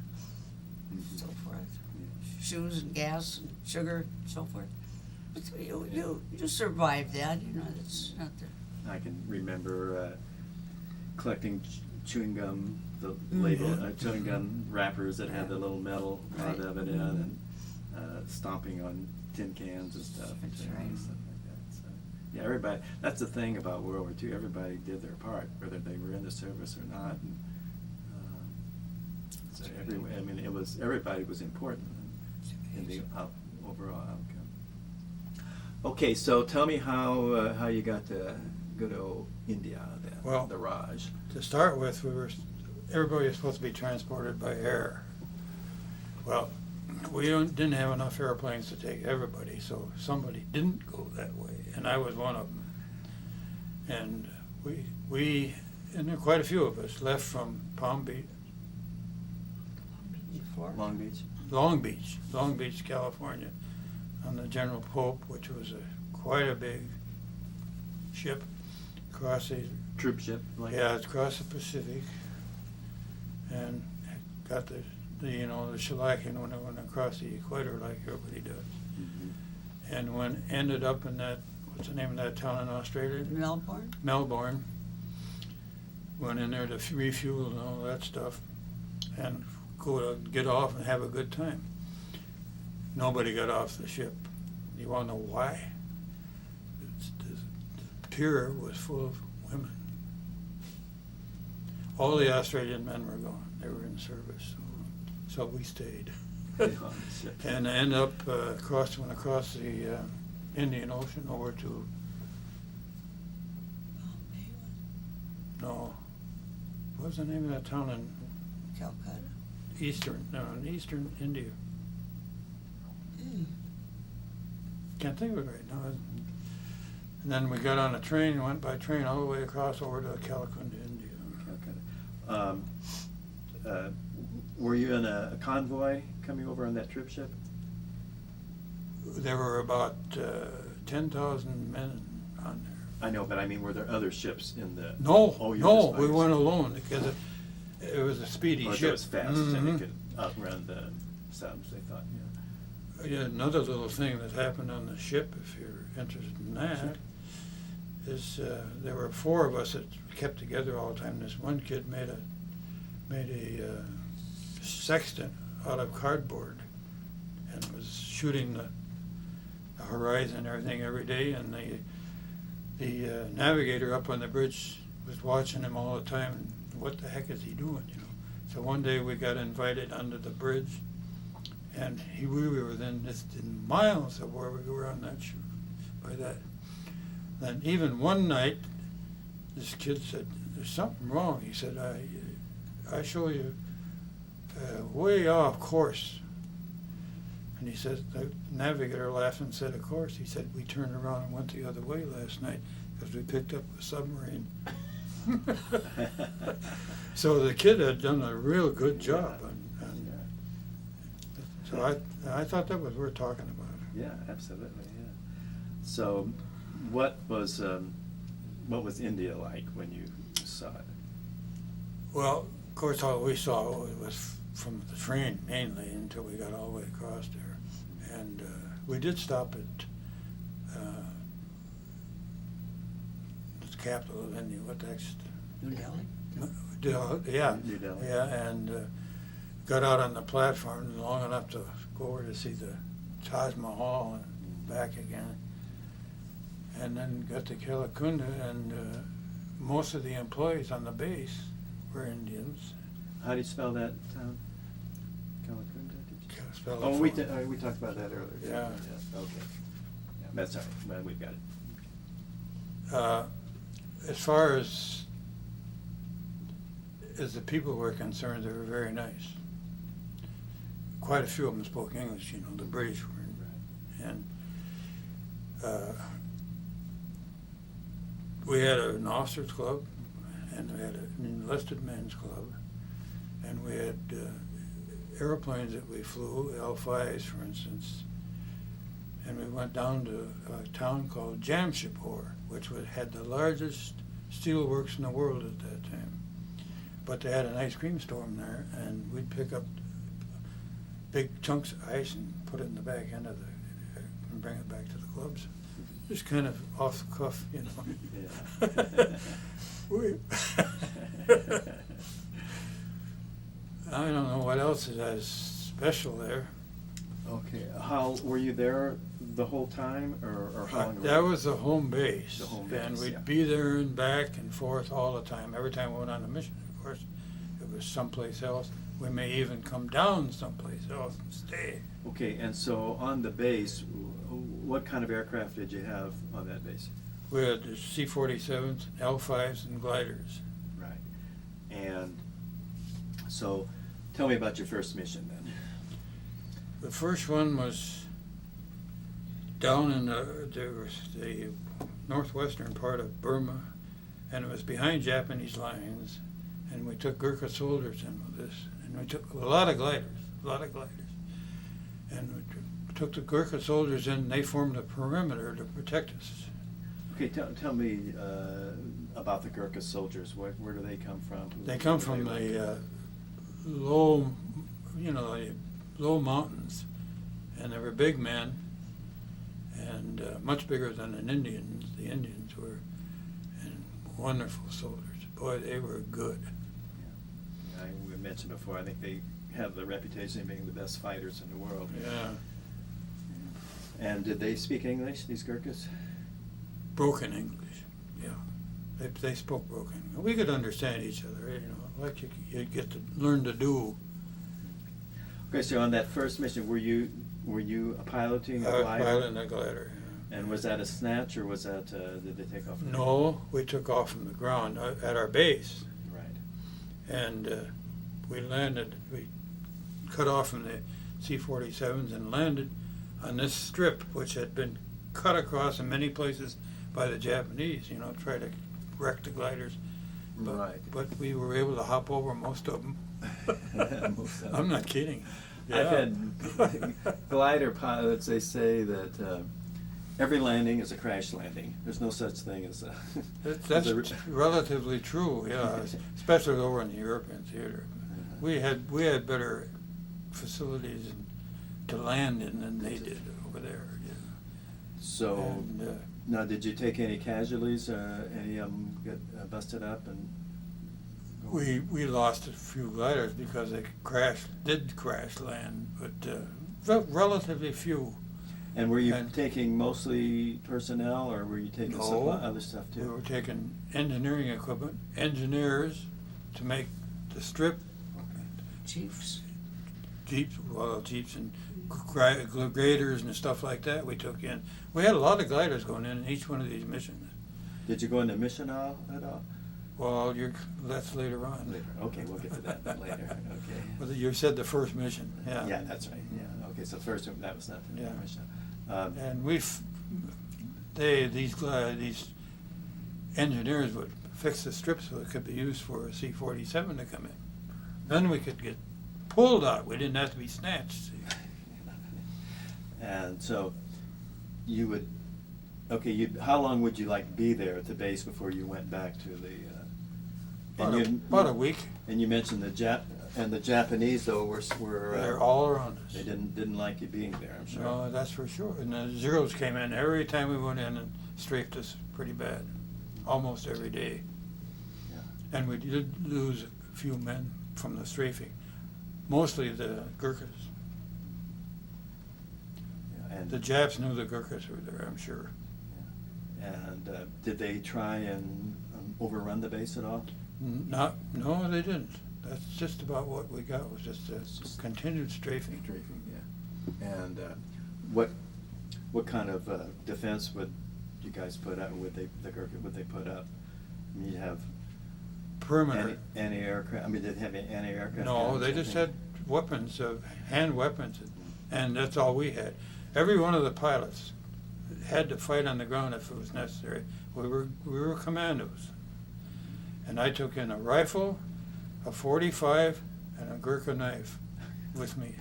Mhm.
so forth.
Yeah.
Shoes and gas and sugar and so forth. But you survived that, you know, it's not the...
I can remember collecting chewing gum, the label, chewing gum wrappers that had the little metal part
Right.
of it in, and stomping on tin cans and stuff.
That's
and
right.
stuff like that. So, yeah, everybody. That's the thing about World War II. Everybody did their part, whether they were in the service or not. And, so everybody was important in the overall outcome. Okay, so tell me how you got to go to India then,
Well,
the Raj.
To start with, everybody was supposed to be transported by air. Well, we didn't have enough airplanes to take everybody, so somebody didn't go that way, and I was one of them. And and there were quite a few of us left from Palm Beach,
Long Beach.
Long Beach, California, on the General Pope, which was quite a big ship, across the
Troop ship. Like
it's across the Pacific, and got the shellacking when it went across the equator like everybody does.
Mm-hmm.
And ended up in that, what's the name of that town in Australia?
Melbourne?
Melbourne. Went in there to refuel and all that stuff, and go to get off and have a good time. Nobody got off the ship. You want to know why? The pier was full of women. All the Australian men were gone. They were in service, so we stayed. And I ended up went across the Indian Ocean over to what was the name of that town in
Calcutta?
in eastern India? Can't think of it right now. And then we got on a train and went by train all the way across over to Calcutta, India.
Were you in a convoy coming over on that troop ship?
There were about 10,000 men on there.
I know, but I mean, were there other ships in the?
No,
Oh, you were
no,
just by
we
yourself.
went alone because it was a speedy
Or
ship.
it was fast, and
Mhm.
it could outrun the subs, they thought, yeah.
Yeah, another little thing that happened on the ship, if you're interested in that, is there were four of us that kept together all the time. This one kid made a sextant out of cardboard and was shooting the horizon and everything every day, and the navigator up on the bridge was watching him all the time. And what the heck is he doing, you know? So one day we got invited under the bridge, and we were within miles of where we were on that shoot, by that. Then even one night, this kid said, "There's something wrong." He said, I show you way off course. And he said, the navigator laughed and said, "Of course." He said, "We turned around and went the other way last night because we picked up a submarine." So the kid had done a real good job. And so I thought that was worth talking about.
Yeah, absolutely, yeah. So what was India like when you saw it?
Well, of course, all we saw was from the train mainly until we got all the way across there. And we did stop at the capital of India. What the heck's
New Delhi?
Yeah,
New Delhi.
yeah, and got out on the platform long enough to go over to see the Taj Mahal and back again. And then got to Calcutta, and most of the employees on the base were Indians.
How do you spell that town? Calcutta, did you?
Spell it
Oh,
for
we
me.
talked about that earlier.
Yeah.
Okay. Yeah, that's all right. Well, we've got it.
As far as the people were concerned, they were very nice. Quite a few of them spoke English, you know, the British were. And we had an officers club, and we had an enlisted men's club, and we had airplanes that we flew, L-5s for instance, and we went down to a town called Jamshedpur, which had the largest steelworks in the world at that time. But they had an ice cream storm there, and we'd pick up big chunks of ice and put it in the back end of and bring it back to the clubs. Just kind of off the cuff, you know.
Yeah.
I don't know what else is as special there.
Okay. How were you there the whole time, or how long?
That was the home base.
The home
And
base,
we'd
yeah.
be there and back and forth all the time. Every time we went on a mission, of course, it was someplace else. We may even come down someplace else and stay.
Okay, and so on the base, what kind of aircraft did you have on that base?
We had the C-47s, L-5s, and gliders.
Right. And so, tell me about your first mission then.
The first one was down in the northwestern part of Burma, and it was behind Japanese lines, and we took Gurkha soldiers in with this, and we took a lot of gliders, and we took the Gurkha soldiers in, and they formed a perimeter to protect us.
Okay, tell me about the Gurkha soldiers. Where do they come from?
They come from the low mountains, and they were big men, and much bigger than the Indians were, and wonderful soldiers. Boy, they were good.
Yeah, we mentioned before, I think they have the reputation of being the best fighters in the world.
Yeah.
And did they speak English, these Gurkhas?
Broken English, yeah. They spoke broken. We could understand each other, you know, like you get to learn to do.
Okay, so on that first mission, were you piloting a glider?
Piloting a glider, yeah.
And was that a snatch, or was that, did they take off?
No, we took off from the ground at our base.
Right.
And we cut off from the C-47s and landed on this strip, which had been cut across in many places by the Japanese, you know, try to wreck the gliders.
Right.
But we were able to hop over most of them.
Most of them.
I'm not kidding.
I've had glider pilots, they say that every landing is a crash landing. There's no such thing as a...
That's relatively true, yeah, especially over in the European theater. We had better facilities to land in than they did over there. Yeah.
So,
And,
now did you take any casualties? Any of them get busted up? And
we lost a few gliders because they did crash land, but relatively few.
And were you taking mostly personnel, or were you taking
No,
other stuff too?
We were taking engineering equipment, engineers to make the strip,
Chiefs.
Jeeps and graders and stuff like that we took in. We had a lot of gliders going in each one of these missions.
Did you go into mission at all?
Well, that's later on.
Later. Okay, we'll get to that later. Okay.
Well, you said the first mission, yeah.
Yeah, that's right. Yeah. Okay, so first that was not the
Yeah.
mission.
And these engineers would fix the strip so it could be used for a C-47 to come in. Then we could get pulled out. We didn't have to be snatched. See?
And so you would, how long would you like be there at the base before you went back to the?
About a week.
And you mentioned the Japanese though were
They're all around us.
They didn't like you being there, I'm sure.
No, that's for sure. And the Zeros came in every time we went in and strafed us pretty bad, almost every day.
Yeah.
And we did lose a few men from the strafing, mostly the Gurkhas.
Yeah, and
The Japs knew the Gurkhas were there, I'm sure.
Yeah. And did they try and overrun the base at all?
No, they didn't. That's just about what we got, was just continued strafing.
Yeah. And what kind of defense would you guys put up? Would they put up? I mean, you have
Perimeter.
anti-aircraft. I mean, did they have anti-aircraft?
No,
guns
they
or
just
anything?
had weapons, hand weapons, and that's all we had. Every one of the pilots had to fight on the ground if it was necessary. We were commandos. And I took in a rifle, a .45, and a Gurkha knife with me.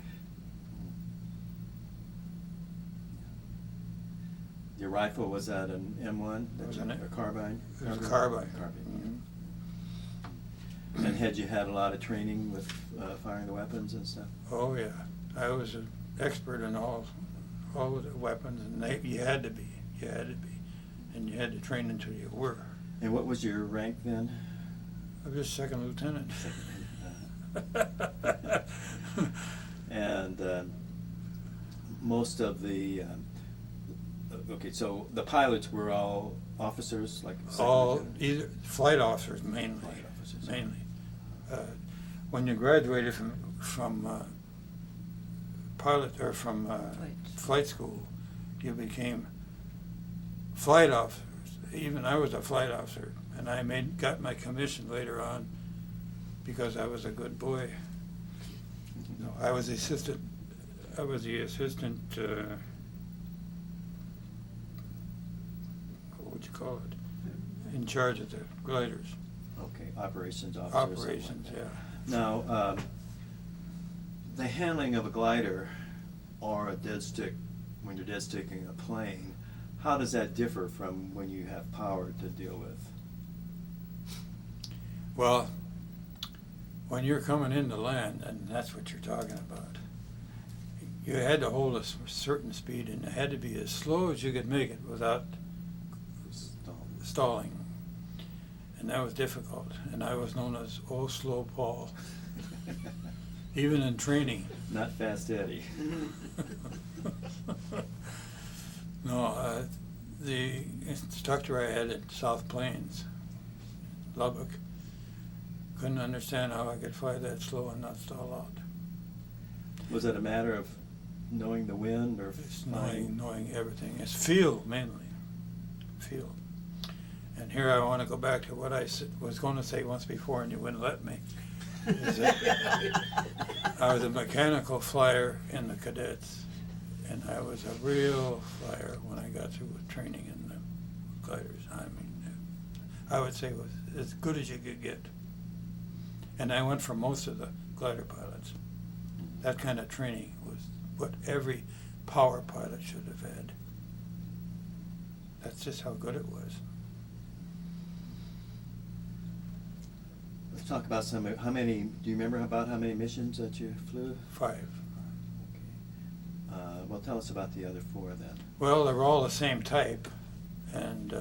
Your rifle, was that an M1?
It was a
carbine?
It was a carbine.
Carbine. And had you had a lot of training with firing the weapons and stuff?
Oh yeah, I was an expert in all the weapons, and you had to be, and you had to train until you were.
And what was your rank then?
I was just second lieutenant.
And most of the so the pilots were all officers, like second
All
lieutenant?
either flight officers mainly.
Flight officers.
Mainly. When you graduated from pilot or from flight school, you became flight officers. Even I was a flight officer, and I got my commission later on because I was a good boy. No, I was the assistant. What would you call it? In charge of the gliders.
Okay, operations officer.
Operations,
something like
yeah.
that. Now, the handling of a glider or a dead stick, when you're dead sticking a plane, how does that differ from when you have power to deal with?
Well, when you're coming into land, and that's what you're talking about, you had to hold a certain speed, and it had to be as slow as you could make it without stalling. And that was difficult, and I was known as Old Slow Paul, even in training.
Not Fast Eddie.
No, the instructor I had at South Plains, Lubbock, couldn't understand how I could fly that slow and not stall out.
Was it a matter of knowing the wind or
It's
flying?
knowing everything. It's feel, mainly. Feel. And here I want to go back to what I was going to say once before, and you wouldn't let me. Is that I was a mechanical flyer in the cadets, and I was a real flyer when I got through with training in the gliders. I mean, I would say it was as good as you could get. And I went for most of the glider pilots. That kind of training was what every power pilot should have had. That's just how good it was.
Let's talk about how many, do you remember about how many missions that you flew?
5.
Okay. Well, tell us about the other 4 then.
Well, they were all the same type, and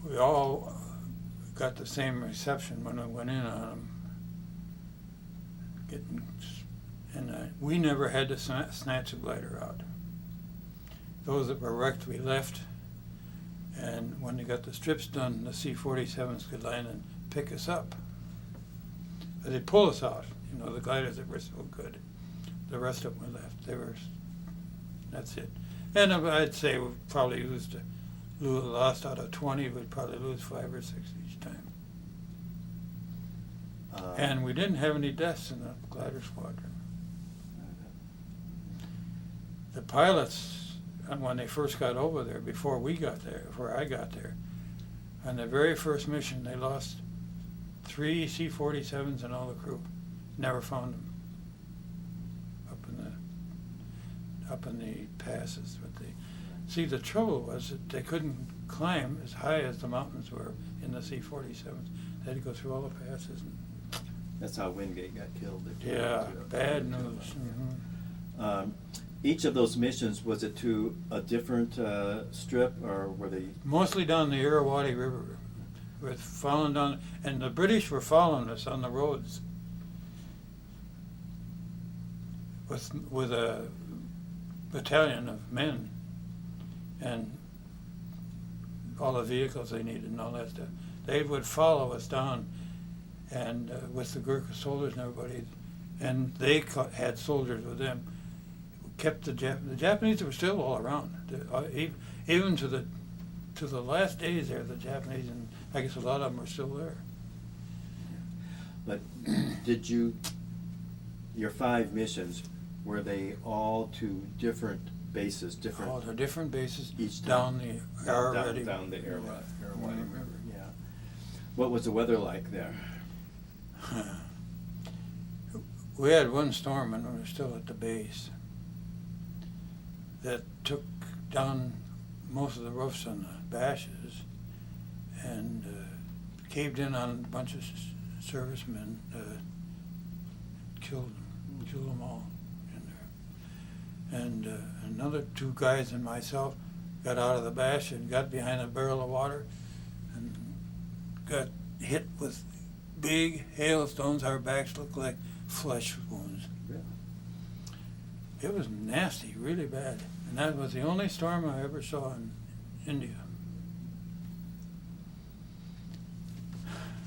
we all got the same reception when I went in on them. We never had to snatch a glider out. Those that were wrecked, we left, and when they got the strips done, the C-47s could land and pick us up. They'd pull us out. You know, the gliders that were so good. The rest of them were left. That's it. And I'd say we probably lost out of 20, we'd probably lose 5 or 6 each time. And we didn't have any deaths in the glider squadron. The pilots, when they first got over there, before I got there, on the very first mission, they lost 3 C-47s and all the crew. Never found them up in the passes. But the trouble was that they couldn't climb as high as the mountains were in the C-47s. They had to go through all the passes.
That's how Wingate got killed.
Yeah, bad news. Mm-hmm.
Each of those missions, was it to a different strip, or were they?
Mostly down the Irrawaddy River. We're following down, and the British were following us on the roads with a battalion of men and all the vehicles they needed and all that stuff. They would follow us down, and with the Gurkha soldiers and everybody, and they had soldiers with them. Kept the Japanese were still all around, even to the last days there. The Japanese, and I guess a lot of them are still there.
But did your 5 missions, were they all to different bases?
All to different bases
each
down the Irrawaddy
down the Irrawaddy River. Yeah. What was the weather like there?
We had one storm when we were still at the base that took down most of the roofs on the bashes and caved in on a bunch of servicemen, killed them all in there. And another 2 guys and myself got out of the bash and got behind a barrel of water and got hit with big hailstones. Our backs looked like flesh wounds.
Really?
It was nasty, really bad. And that was the only storm I ever saw in India.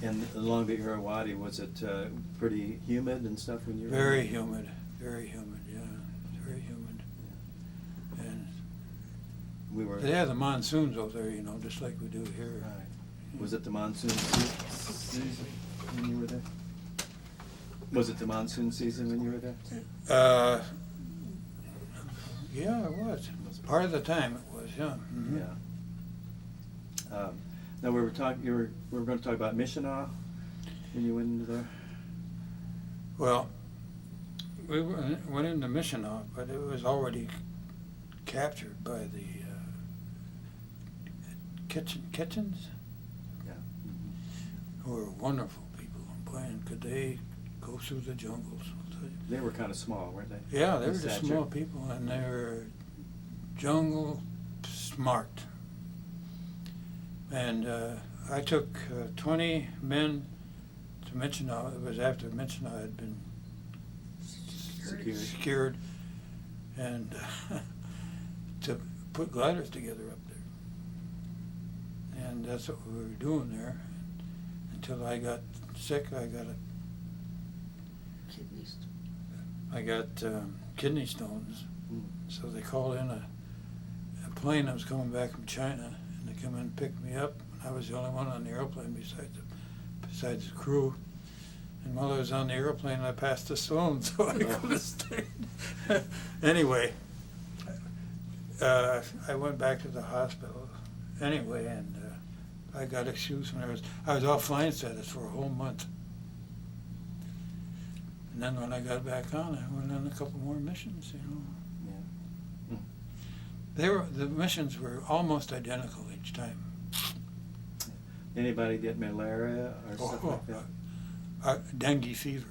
And along the Irrawaddy, was it pretty humid and stuff when you were
Very humid, yeah, very humid. And
we were.
they have the monsoons over there, you know, just like we do here.
Right. Was it the monsoon season when you were there? Was it the monsoon season when you were there?
Yeah, it was. Part of the time it was, yeah. Mm-hmm.
Yeah. Now we were going to talk about Missionah when you went into there.
Well, we went into Missionah, but it was already captured by the Kitchens,
Yeah.
who were wonderful people. And could they go through the jungles?
They were kind of small, weren't they?
Yeah, they
In
were just
stature.
small people, and they were jungle smart. And I took 20 men to Missionah. It was after Missionah had been secured, and to put gliders together up there. And that's what we were doing there until I got sick. I got kidney stones. So they called in a plane that was coming back from China, and they come in and picked me up. I was the only one on the airplane besides the crew. And while I was on the airplane, I passed the stones, so I could have stayed. Anyway, I went back to the hospital anyway, and I got excused when I was off flying status for a whole month. And then when I got back on, I went on a couple more missions, you know.
Yeah.
The missions were almost identical each time.
Anybody get malaria or stuff like that?
Dengue fever.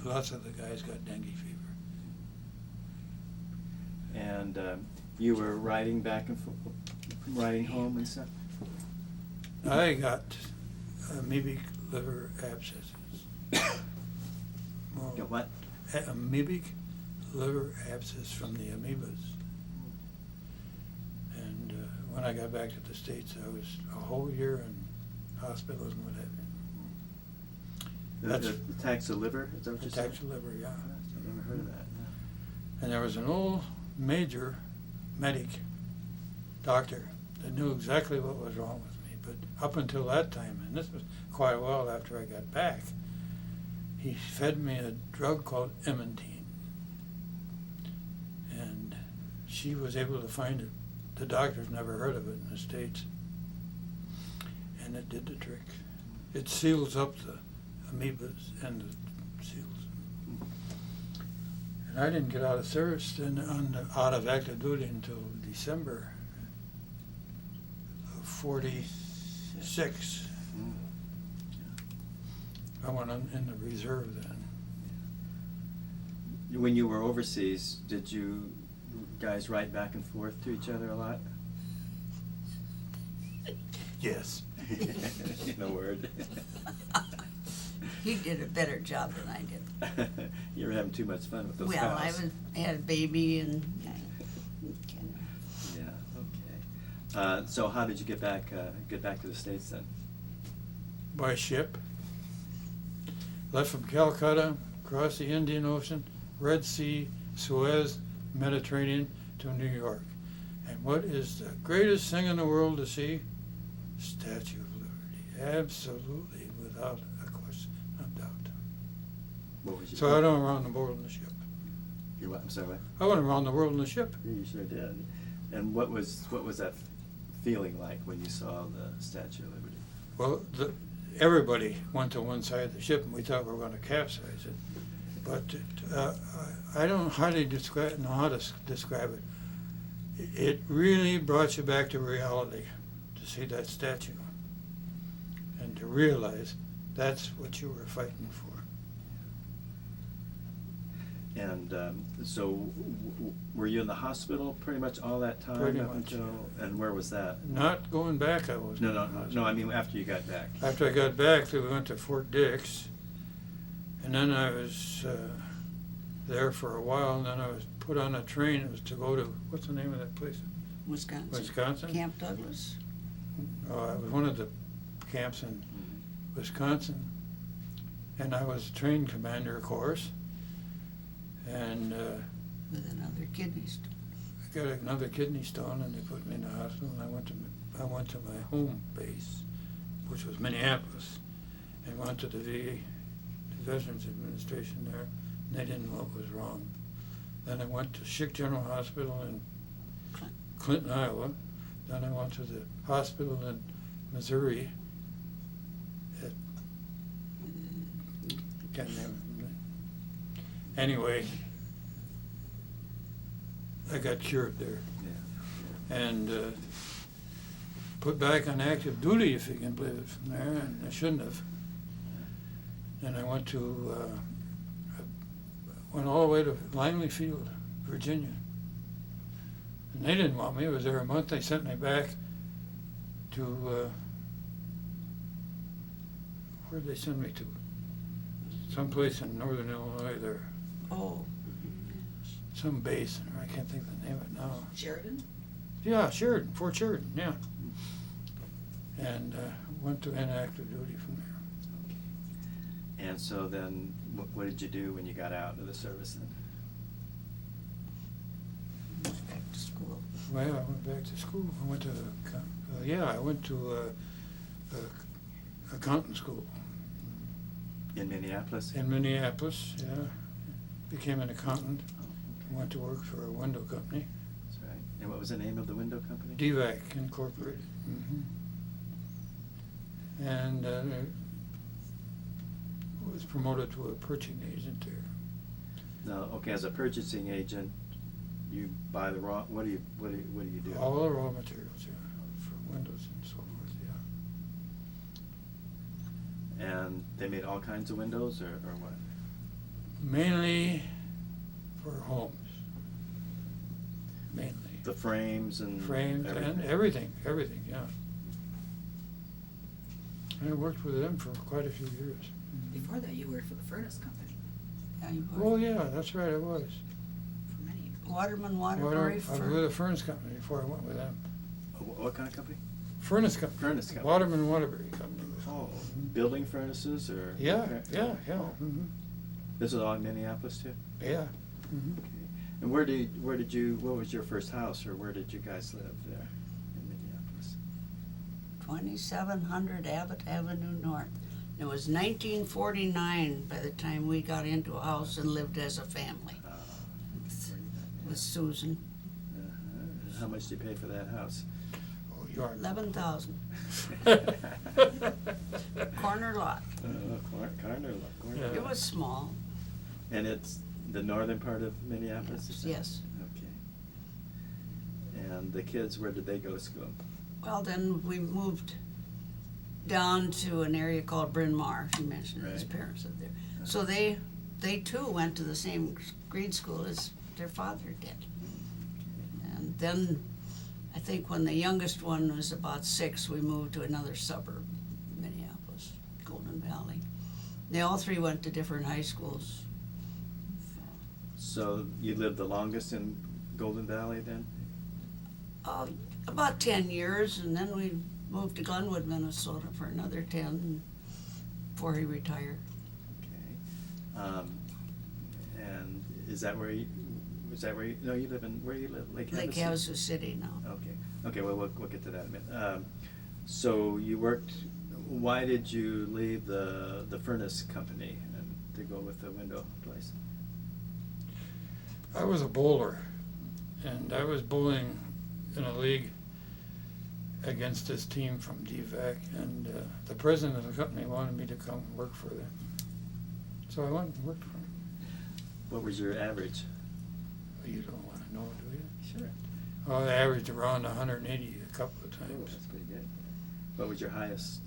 Lots of the guys got dengue fever.
And you were riding back and forth, riding home and stuff?
I got amoebic liver abscesses.
Got what?
Amoebic liver abscess from the amoebas. And when I got back to the States, I was a whole year in hospitals and what have you. That's
the attacks of liver, is that what you said?
attacks the liver, yeah.
I've never heard of that.
And there was an old major medic doctor that knew exactly what was wrong with me. But up until that time, and this was quite a while after I got back, he fed me a drug called Emmentine. And she was able to find it. The doctors never heard of it in the States. And it did the trick. It seals up the amoebas and the seals. And I didn't get out of service out of active duty until December of 46. I went in the reserve then.
When you were overseas, did you guys write back and forth to each other a lot?
Yes.
In a word.
He did a better job than I did.
You were having too much fun with those
Well,
cows.
I had a baby and.
Yeah, okay. So how did you get back to the States then?
By ship. Left from Calcutta, across the Indian Ocean, Red Sea, Suez, Mediterranean to New York. And what is the greatest thing in the world to see? Statue of Liberty. Absolutely, without a question of doubt.
What was your
So I went around the world in the ship.
You what? I'm sorry, what?
I went around the world in the ship.
Yeah, you sure did. And what was that feeling like when you saw the Statue of Liberty?
Well, everybody went to one side of the ship, and we thought we were going to capsize it. But I don't hardly know how to describe it. It really brought you back to reality to see that statue and to realize that's what you were fighting for.
And so, were you in the hospital pretty much all that time?
Pretty
up
much,
until, and where was that?
Not going back, I was.
No. I mean, after you got back.
After I got back, we went to Fort Dix, and then I was there for a while, and then I was put on a train. It was to go to, what's the name of that place?
Wisconsin.
Wisconsin?
Camp Douglas.
It was one of the camps in Wisconsin, and I was train commander, of course, and
With another kidney stone.
I got another kidney stone, and they put me in the hospital, and I went to my home base, which was Minneapolis, and went to the VA, the Veterans Administration there, and they didn't know what was wrong. Then I went to Schick General Hospital in Clinton, Iowa. Then I went to the hospital in Missouri. Can't remember. Anyway, I got cured there.
Yeah.
And put back on active duty, if you can believe it, from there, and I shouldn't have. And I went all the way to Langley Field, Virginia. And they didn't want me. I was there a month. They sent me back to, where'd they send me to? Someplace in northern Illinois there.
Oh.
Some base, and I can't think of the name of it now.
Sheridan?
Yeah, Sheridan, Fort Sheridan, yeah. And went to inactive duty from there.
And so then, what did you do when you got out of the service then?
Went back to school.
Well, I went back to school. I went to, I went to accounting school.
In Minneapolis?
In Minneapolis, yeah. Became an accountant.
Oh, okay.
Went to work for a window company.
That's right. And what was the name of the window company?
DAVE Incorporated. And was promoted to a purchasing agent there.
Now, okay, as a purchasing agent, you buy the raw. What do you do?
All the raw materials, yeah, for windows and so forth, yeah.
And they made all kinds of windows, or what?
Mainly for homes. Mainly.
The frames and
Frames and everything, yeah. I worked with them for quite a few years.
Before that, you worked for the furnace company
Yeah, you
Oh,
were
yeah, that's right, I was.
for many years.
Waterman
I
Waterbury
was with a furnace company before I went with them.
What kind of company?
Furnace company.
Furnace company.
Waterman Waterbury company was
Oh, building furnaces or?
Yeah, yeah, yeah.
Oh.
Mhm.
This is all in Minneapolis too?
Yeah. Mhm.
Okay. And where did you, what was your first house, or where did you guys live there in Minneapolis?
2700 Abbott Avenue North. It was 1949 by the time we got into a house and lived as a family with Susan.
Uh-huh. How much did you pay for that house?
Oh, you are.
11,000. Corner lot.
Corner.
Yeah.
It was small.
And it's the northern part of Minneapolis? is that-
Yes.
Okay. And the kids, where did they go to school?
Well, then we moved down to an area called Bryn Mawr. He mentioned his
Right.
parents lived there. So they too went to the same grade school as their father did. And then I think when the youngest one was about 6, we moved to another suburb, Minneapolis, Golden Valley. They all 3 went to different high schools.
So you lived the longest in Golden Valley then?
About 10 years, and then we moved to Glenwood, Minnesota for another 10 before he retired.
Okay. And is that where you, no, you live in, where you live? Lake Havasu?
Lake Havasu City now.
Okay, well, we'll get to that in a minute. So you worked, why did you leave the furnace company and to go with the window place?
I was a bowler, and I was bowling in a league against this team from DVAC, and the president of the company wanted me to come work for them. So I went and worked for him.
What was your average?
You don't want to know, do you?
Sure.
Oh, I averaged around 180 a couple of
Oh,
times.
that's pretty good. What was your highest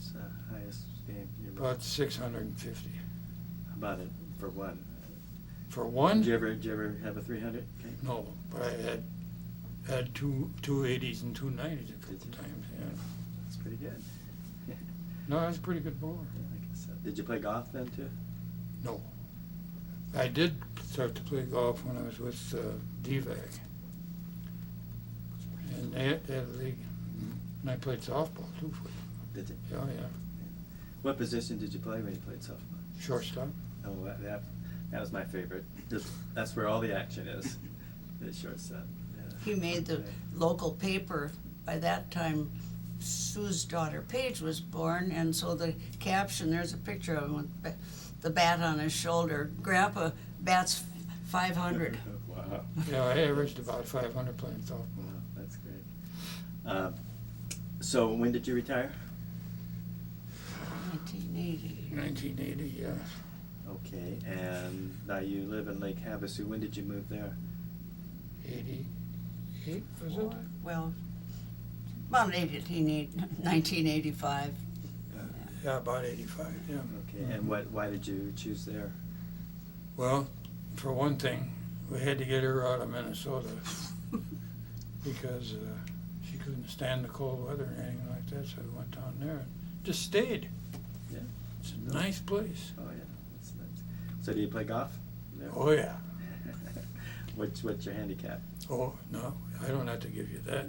game?
About 650.
How about it for one?
For one?
Did you ever have a 300? Okay.
No, but I had two 80s and 290s a couple
Did you?
of times, yeah.
That's pretty good.
No, I was a pretty good bowler.
Yeah, I guess so. Did you play golf then too?
No. I did start to play golf when I was with DVAC. And they had a league. And I played softball too for them.
Did you?
Oh, yeah.
What position did you play when you played softball?
Shortstop.
Oh, that was my favorite. That's where all the action is. The shortstop. Yeah.
He made the local paper. By that time, Sue's daughter Paige was born, and so the caption, there's a picture of him with the bat on his shoulder. Grandpa bats 500.
Wow.
Yeah, I averaged about 500 playing softball.
Wow, that's great. So when did you retire?
1980.
1980, yeah.
Okay, and now you live in Lake Havasu. When did you move there?
88, was it?
Well, about 1985.
Yeah, about 85, yeah.
Okay, and why did you choose there?
Well, for one thing, we had to get her out of Minnesota because she couldn't stand the cold weather and anything like that, so we went down there and just stayed.
Yeah.
It's a nice place.
Oh, yeah. That's nice. So do you play golf? No.
Oh, yeah.
What's your handicap?
Oh, no, I don't have to give you that.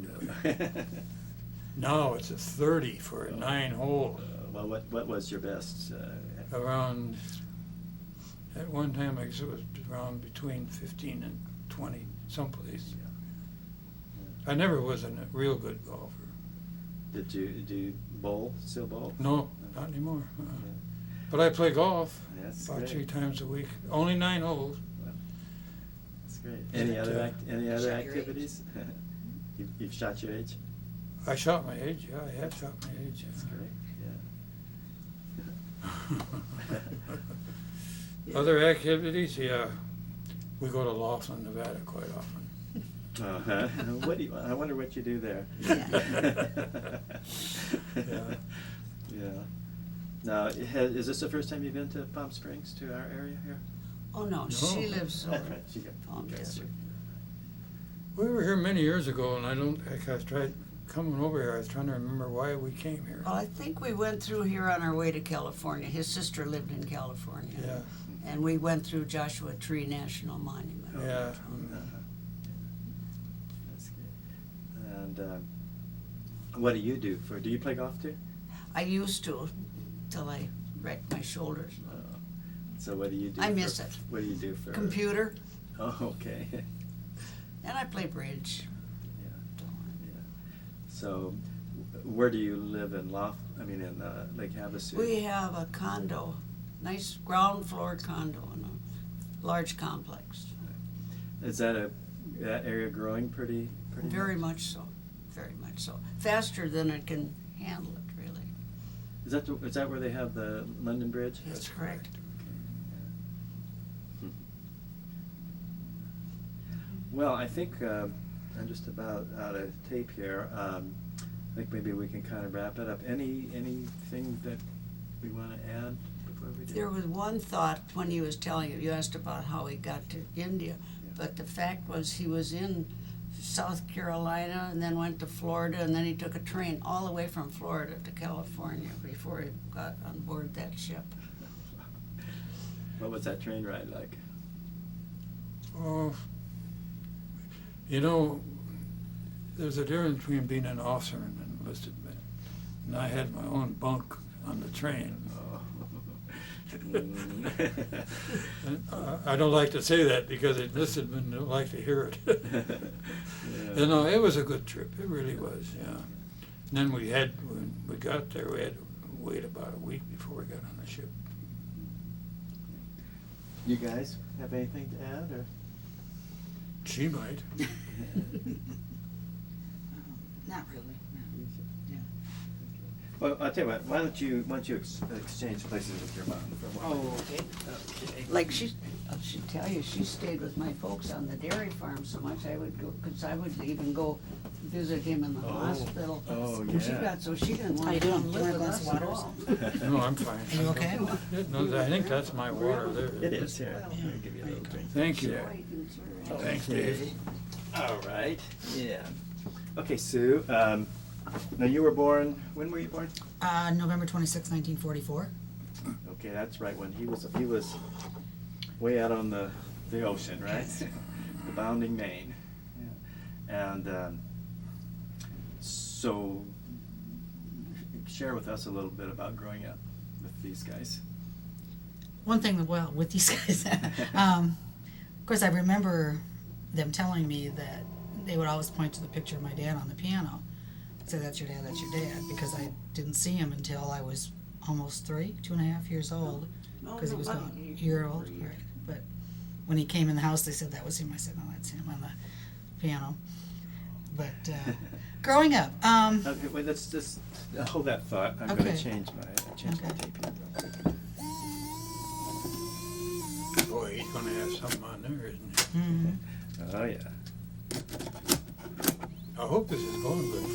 No, it's a 30 for a 9-hole.
Well, what was your best?
Around, at one time, I guess it was around between 15 and 20, someplace. I never was a real good golfer.
Did you bowl? Still bowl?
No, not anymore.
Yeah.
But I play golf
That's
about
great.
3 times a week. Only 9 holes.
Well, that's great.
But,
Any other
Shot your
activities? You've shot your age?
I shot my age, yeah, I have shot my age.
That's great. Yeah.
Other activities, yeah. We go to Laughlin, Nevada quite often.
Uh-huh. I wonder what you do there.
Yeah.
Yeah. Now, is this the first time you've been to Palm Springs, to our area here?
Oh, no, she lives over
She got-
Palm
you guys
Desert.
We were here many years ago, and I tried coming over here, I was trying to remember why we came here.
Well, I think we went through here on our way to California. His sister lived in California.
Yeah,
And we went through Joshua Tree National Monument.
yeah.
Uh-huh. That's good. And what do you do do you play golf too?
I used to. till I wrecked my shoulders.
So what do you do?
I miss it.
What do you do for?
Computer,
Oh, okay.
and I play bridge.
So, where do you live in Lake Havasu?
We have a condo, nice ground floor condo in a large complex.
Is that area growing pretty
Very
much?
much so, very much so. Faster than it can handle it, really.
Is that where they have the London Bridge?
That's correct.
Okay, yeah. Well, I think I'm just about out of tape here. I think maybe we can kind of wrap it up. Anything that we want to add before we do?
There was one thought when he was telling you asked about how he got to India, but the fact was he was in South Carolina and then went to Florida, and then he took a train all the way from Florida to California before he got on board that ship.
What was that train ride like?
Oh, you know, there's a difference between being an officer and an enlisted man. And I had my own bunk on the train. And, I don't like to say that because enlisted men don't like to hear it. You know, it was a good trip. It really was, yeah. And then when we got there, we had to wait about a week before we got on the ship.
You guys have anything to add, or?
She might.
Not really, no. Yeah.
Well, I'll tell you what. Why don't you exchange places with your mom for a while?
Oh, okay.
Okay.
Like I should tell you, she stayed with my folks on the dairy farm so much I would go, because I would even go visit him in the hospital.
Oh,
And she
yeah.
got so she didn't
How
want
you
to
doing?
come
You
live
want a
with
glass
us
of
at
water or
all.
No, I'm fine.
Are you okay?
No, I think that's my water there.
It is here. I'll give you a little drink.
Thank you.
Sure.
Thanks, Dave.
All right. Yeah. Okay, Sue. Now you were born. When were you born?
November 26, 1944.
Okay, that's right. When he was way out on the ocean, right? The bounding main. Yeah. And so, share with us a little bit about growing up with these guys.
One thing, well, with these guys, of course, I remember them telling me that they would always point to the picture of my dad on the piano. Say, that's your dad, because I didn't see him until I was almost 2.5 years old, because he was
about
gone, a year old, right. But when he came in the house, they said that was him. I said, no, that's him on the piano. But growing up,
Okay, wait, let's just hold that thought. I'm going
Okay.
to change my tape here.
Boy, he's gonna have something on there, isn't he?
mhm.
Oh yeah,
I hope this is going good for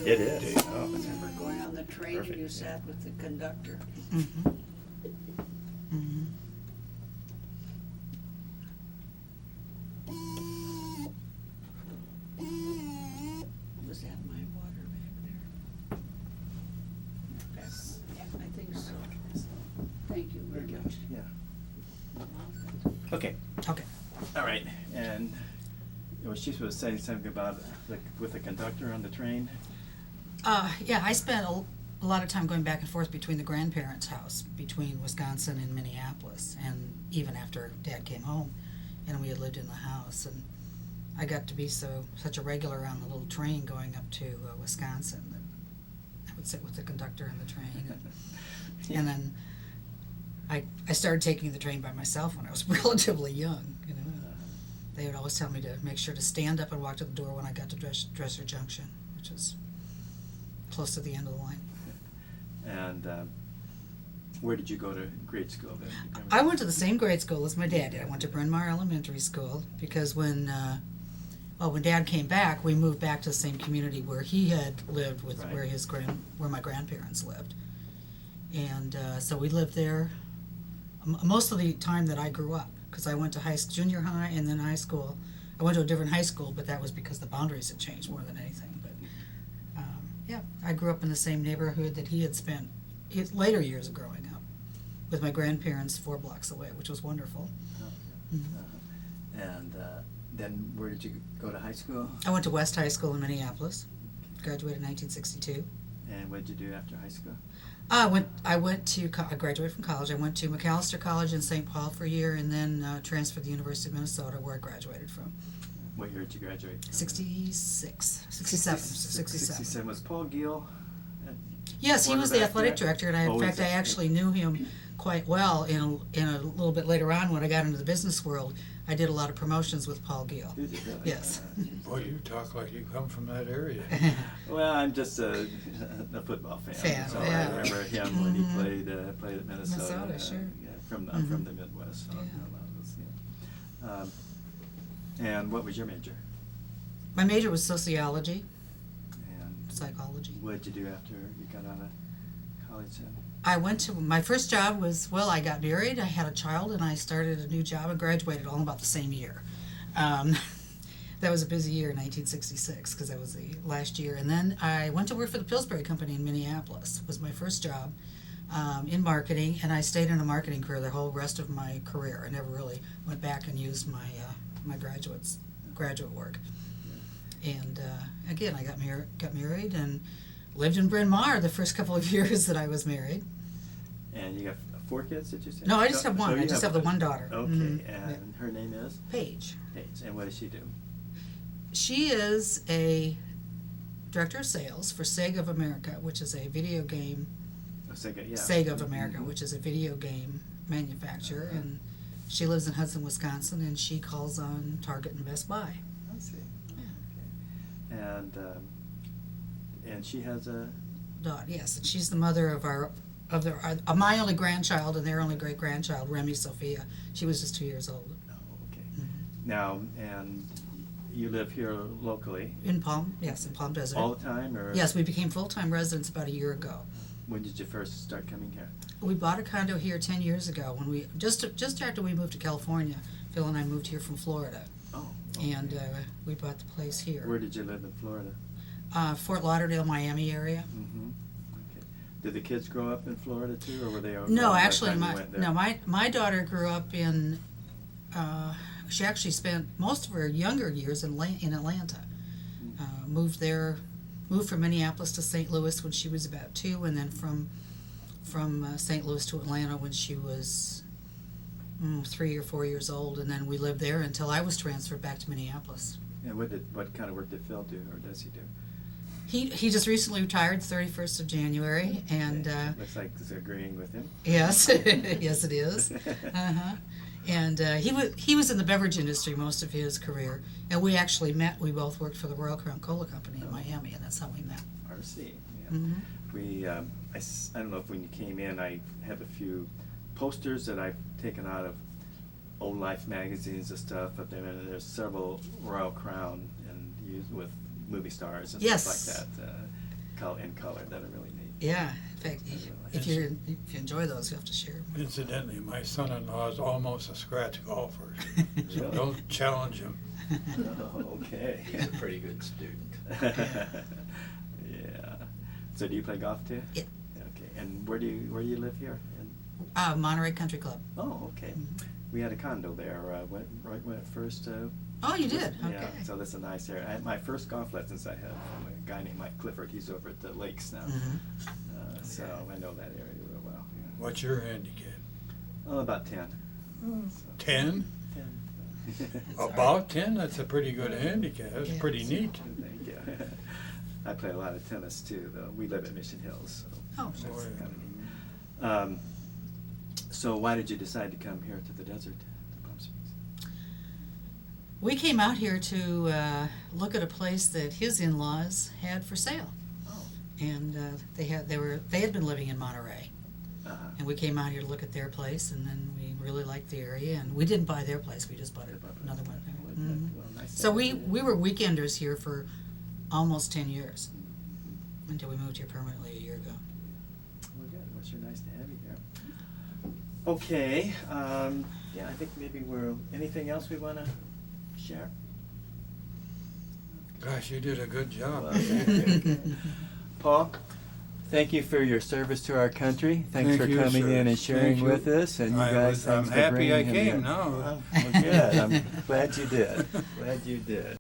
you.
it is.
Dave.
Oh, it's
Remember going on the train and
Perfect,
you
yeah.
sat with the conductor.
Mhm. Mhm.
Was that my water back there? I think so. Thank you very much.
Yeah. Okay.
Okay.
All right. And was she supposed to say something about with the conductor on the train?
Yeah, I spent a lot of time going back and forth between the grandparents' house, between Wisconsin and Minneapolis, and even after Dad came home, and we had lived in the house, and I got to be such a regular on the little train going up to Wisconsin that I would sit with the conductor in the train, and then I started taking the train by myself when I was relatively young, you know. They would always tell me to make sure to stand up and walk to the door when I got to Dresser Junction, which is close to the end of the line.
And where did you go to grade school then?
I went to the same grade school as my dad did. I went to Bryn Mawr Elementary School because when Dad came back, we moved back to the same community where he had lived with
Right.
where my grandparents lived, and so we lived there most of the time that I grew up. Because I went to junior high and then high school. I went to a different high school, but that was because the boundaries had changed more than anything. But yeah, I grew up in the same neighborhood that he had spent his later years of growing up with my grandparents 4 blocks away, which was wonderful.
And then where did you go to high school?
I went to West High School in Minneapolis, graduated in 1962.
And what did you do after high school?
I graduated from college. I went to McAllister College in St. Paul for a year, and then transferred to the University of Minnesota, where I graduated from.
What year did you graduate?
67.
67. Was Paul Gill?
Yes, he was the
quarterback
athletic
there?
director, and
Oh,
in
was
fact, I
that-
actually knew him quite well. In a little bit later on, when I got into the business world, I did a lot of promotions with Paul Gill.
Did you really?
Yes.
Boy, you talk like you come from that area.
Well, I'm just a football fan.
Fan,
so
yeah.
I remember him when he
Mhm.
played at Minnesota.
Minnesota, sure.
Yeah, I'm from the Midwest. So
Yeah.
I know those, yeah. And what was your major?
My major was sociology,
And
psychology.
what did you do after you got out of college then?
My first job was, I got married, I had a child, and I started a new job and graduated all in about the same year. That was a busy year in 1966, because that was the last year. And then I went to work for the Pillsbury Company in Minneapolis. Was my first job in marketing, and I stayed in a marketing career the whole rest of my career. I never really went back and used my graduate work. And again, I got married and lived in Bryn Mawr the first couple of years that I was married.
And you got 4 kids, did you say?
No, I just have one.
you
I just have the one daughter.
Okay,
Mhm.
and her name is?
Paige.
Paige. And what does she do?
She is a director of sales for Sega of America, which is a video game.
Oh, Sega, yeah.
Sega of America,
Mhm.
which is a video game manufacturer, and she lives in Hudson, Wisconsin, and she calls on Target and Best Buy.
I see.
Yeah.
Okay. And she has a.
Daughter, yes, and she's the mother of my only grandchild and their only great grandchild, Remy Sophia. She was just 2 years old.
Oh, okay. Now, and you live here locally
In Palm Desert.
all the time, or?
Yes, we became full-time residents about a year ago.
When did you first start coming here?
We bought a condo here 10 years ago when we just after we moved to California. Phil and I moved here from Florida,
Oh. Okay.
and we bought the place here.
Where did you live in Florida?
Fort Lauderdale, Miami area.
Mm-hmm. Okay. Did the kids grow up in Florida too, or were they?
No,
by the
actually,
time you went there?
my daughter grew up in. She actually spent most of her younger years in Atlanta. Moved from Minneapolis to St. Louis when she was about 2, and then from St. Louis to Atlanta when she was 3 or 4 years old, and then we lived there until I was transferred back to Minneapolis.
And what kind of work did Phil do, or does he do?
He just recently retired, 31st of January, and
Looks like it's agreeing with him.
yes, yes it is. Uh-huh. And he was in the beverage industry most of his career, and we actually met. We both worked for the Royal Crown Cola Company in Miami, and that's how we met.
RC. Yeah.
Mhm.
We I don't know if when you came in, I have a few posters that I've taken out of old Life magazines and stuff. But there's several Royal Crown and used with movie stars and
Yes.
stuff like that, in color that are really neat.
Yeah, in fact, if you enjoy those, you have to share them.
Incidentally, my son-in-law is almost a scratch golfer. So
Really?
don't challenge him.
Oh, okay.
He's a pretty good student.
Yeah. So do you play golf too?
Yeah.
Okay. And where do you live here?
Monterey Country Club.
Oh, okay.
Mhm.
We had a condo there right when it first.
Oh, you did?
Yeah.
Okay.
So that's a nice area. My first golf lessons I had from a guy named Mike Clifford. He's over at the lakes now.
Mhm.
So I know that area real well. Yeah.
What's your handicap?
Oh, about 10. So,
10?
10.
About 10? That's a pretty good handicap. That's
Yeah.
pretty neat.
Thank you. I play a lot of tennis too, though. We live in Mission Hills, so
Oh.
that's
Oh, yeah.
kind of neat. So why did you decide to come here to the desert, to Palm Springs?
We came out here to look at a place that his in-laws had for sale,
Oh.
and they had been living in Monterey, and we came out here to look at their place, and then we really liked the area, and we didn't buy their place, we just bought another one. Mhm.
Well, nice to
So
have
we
you.
were weekenders here for almost 10 years until we moved here permanently a year ago.
Well, good. Well, sure nice to have you here. Okay. Yeah, I think maybe anything else we want to share?
Gosh, you did a good job.
Well, thank you. Paul, thank you for your service to our country. Thanks
Thank
for
you,
coming
sir.
in and sharing
Thank you.
with us. And you guys,
I'm
thanks for
happy I
bringing him
came
in.
now.
Well, good. I'm glad you did. Glad you did.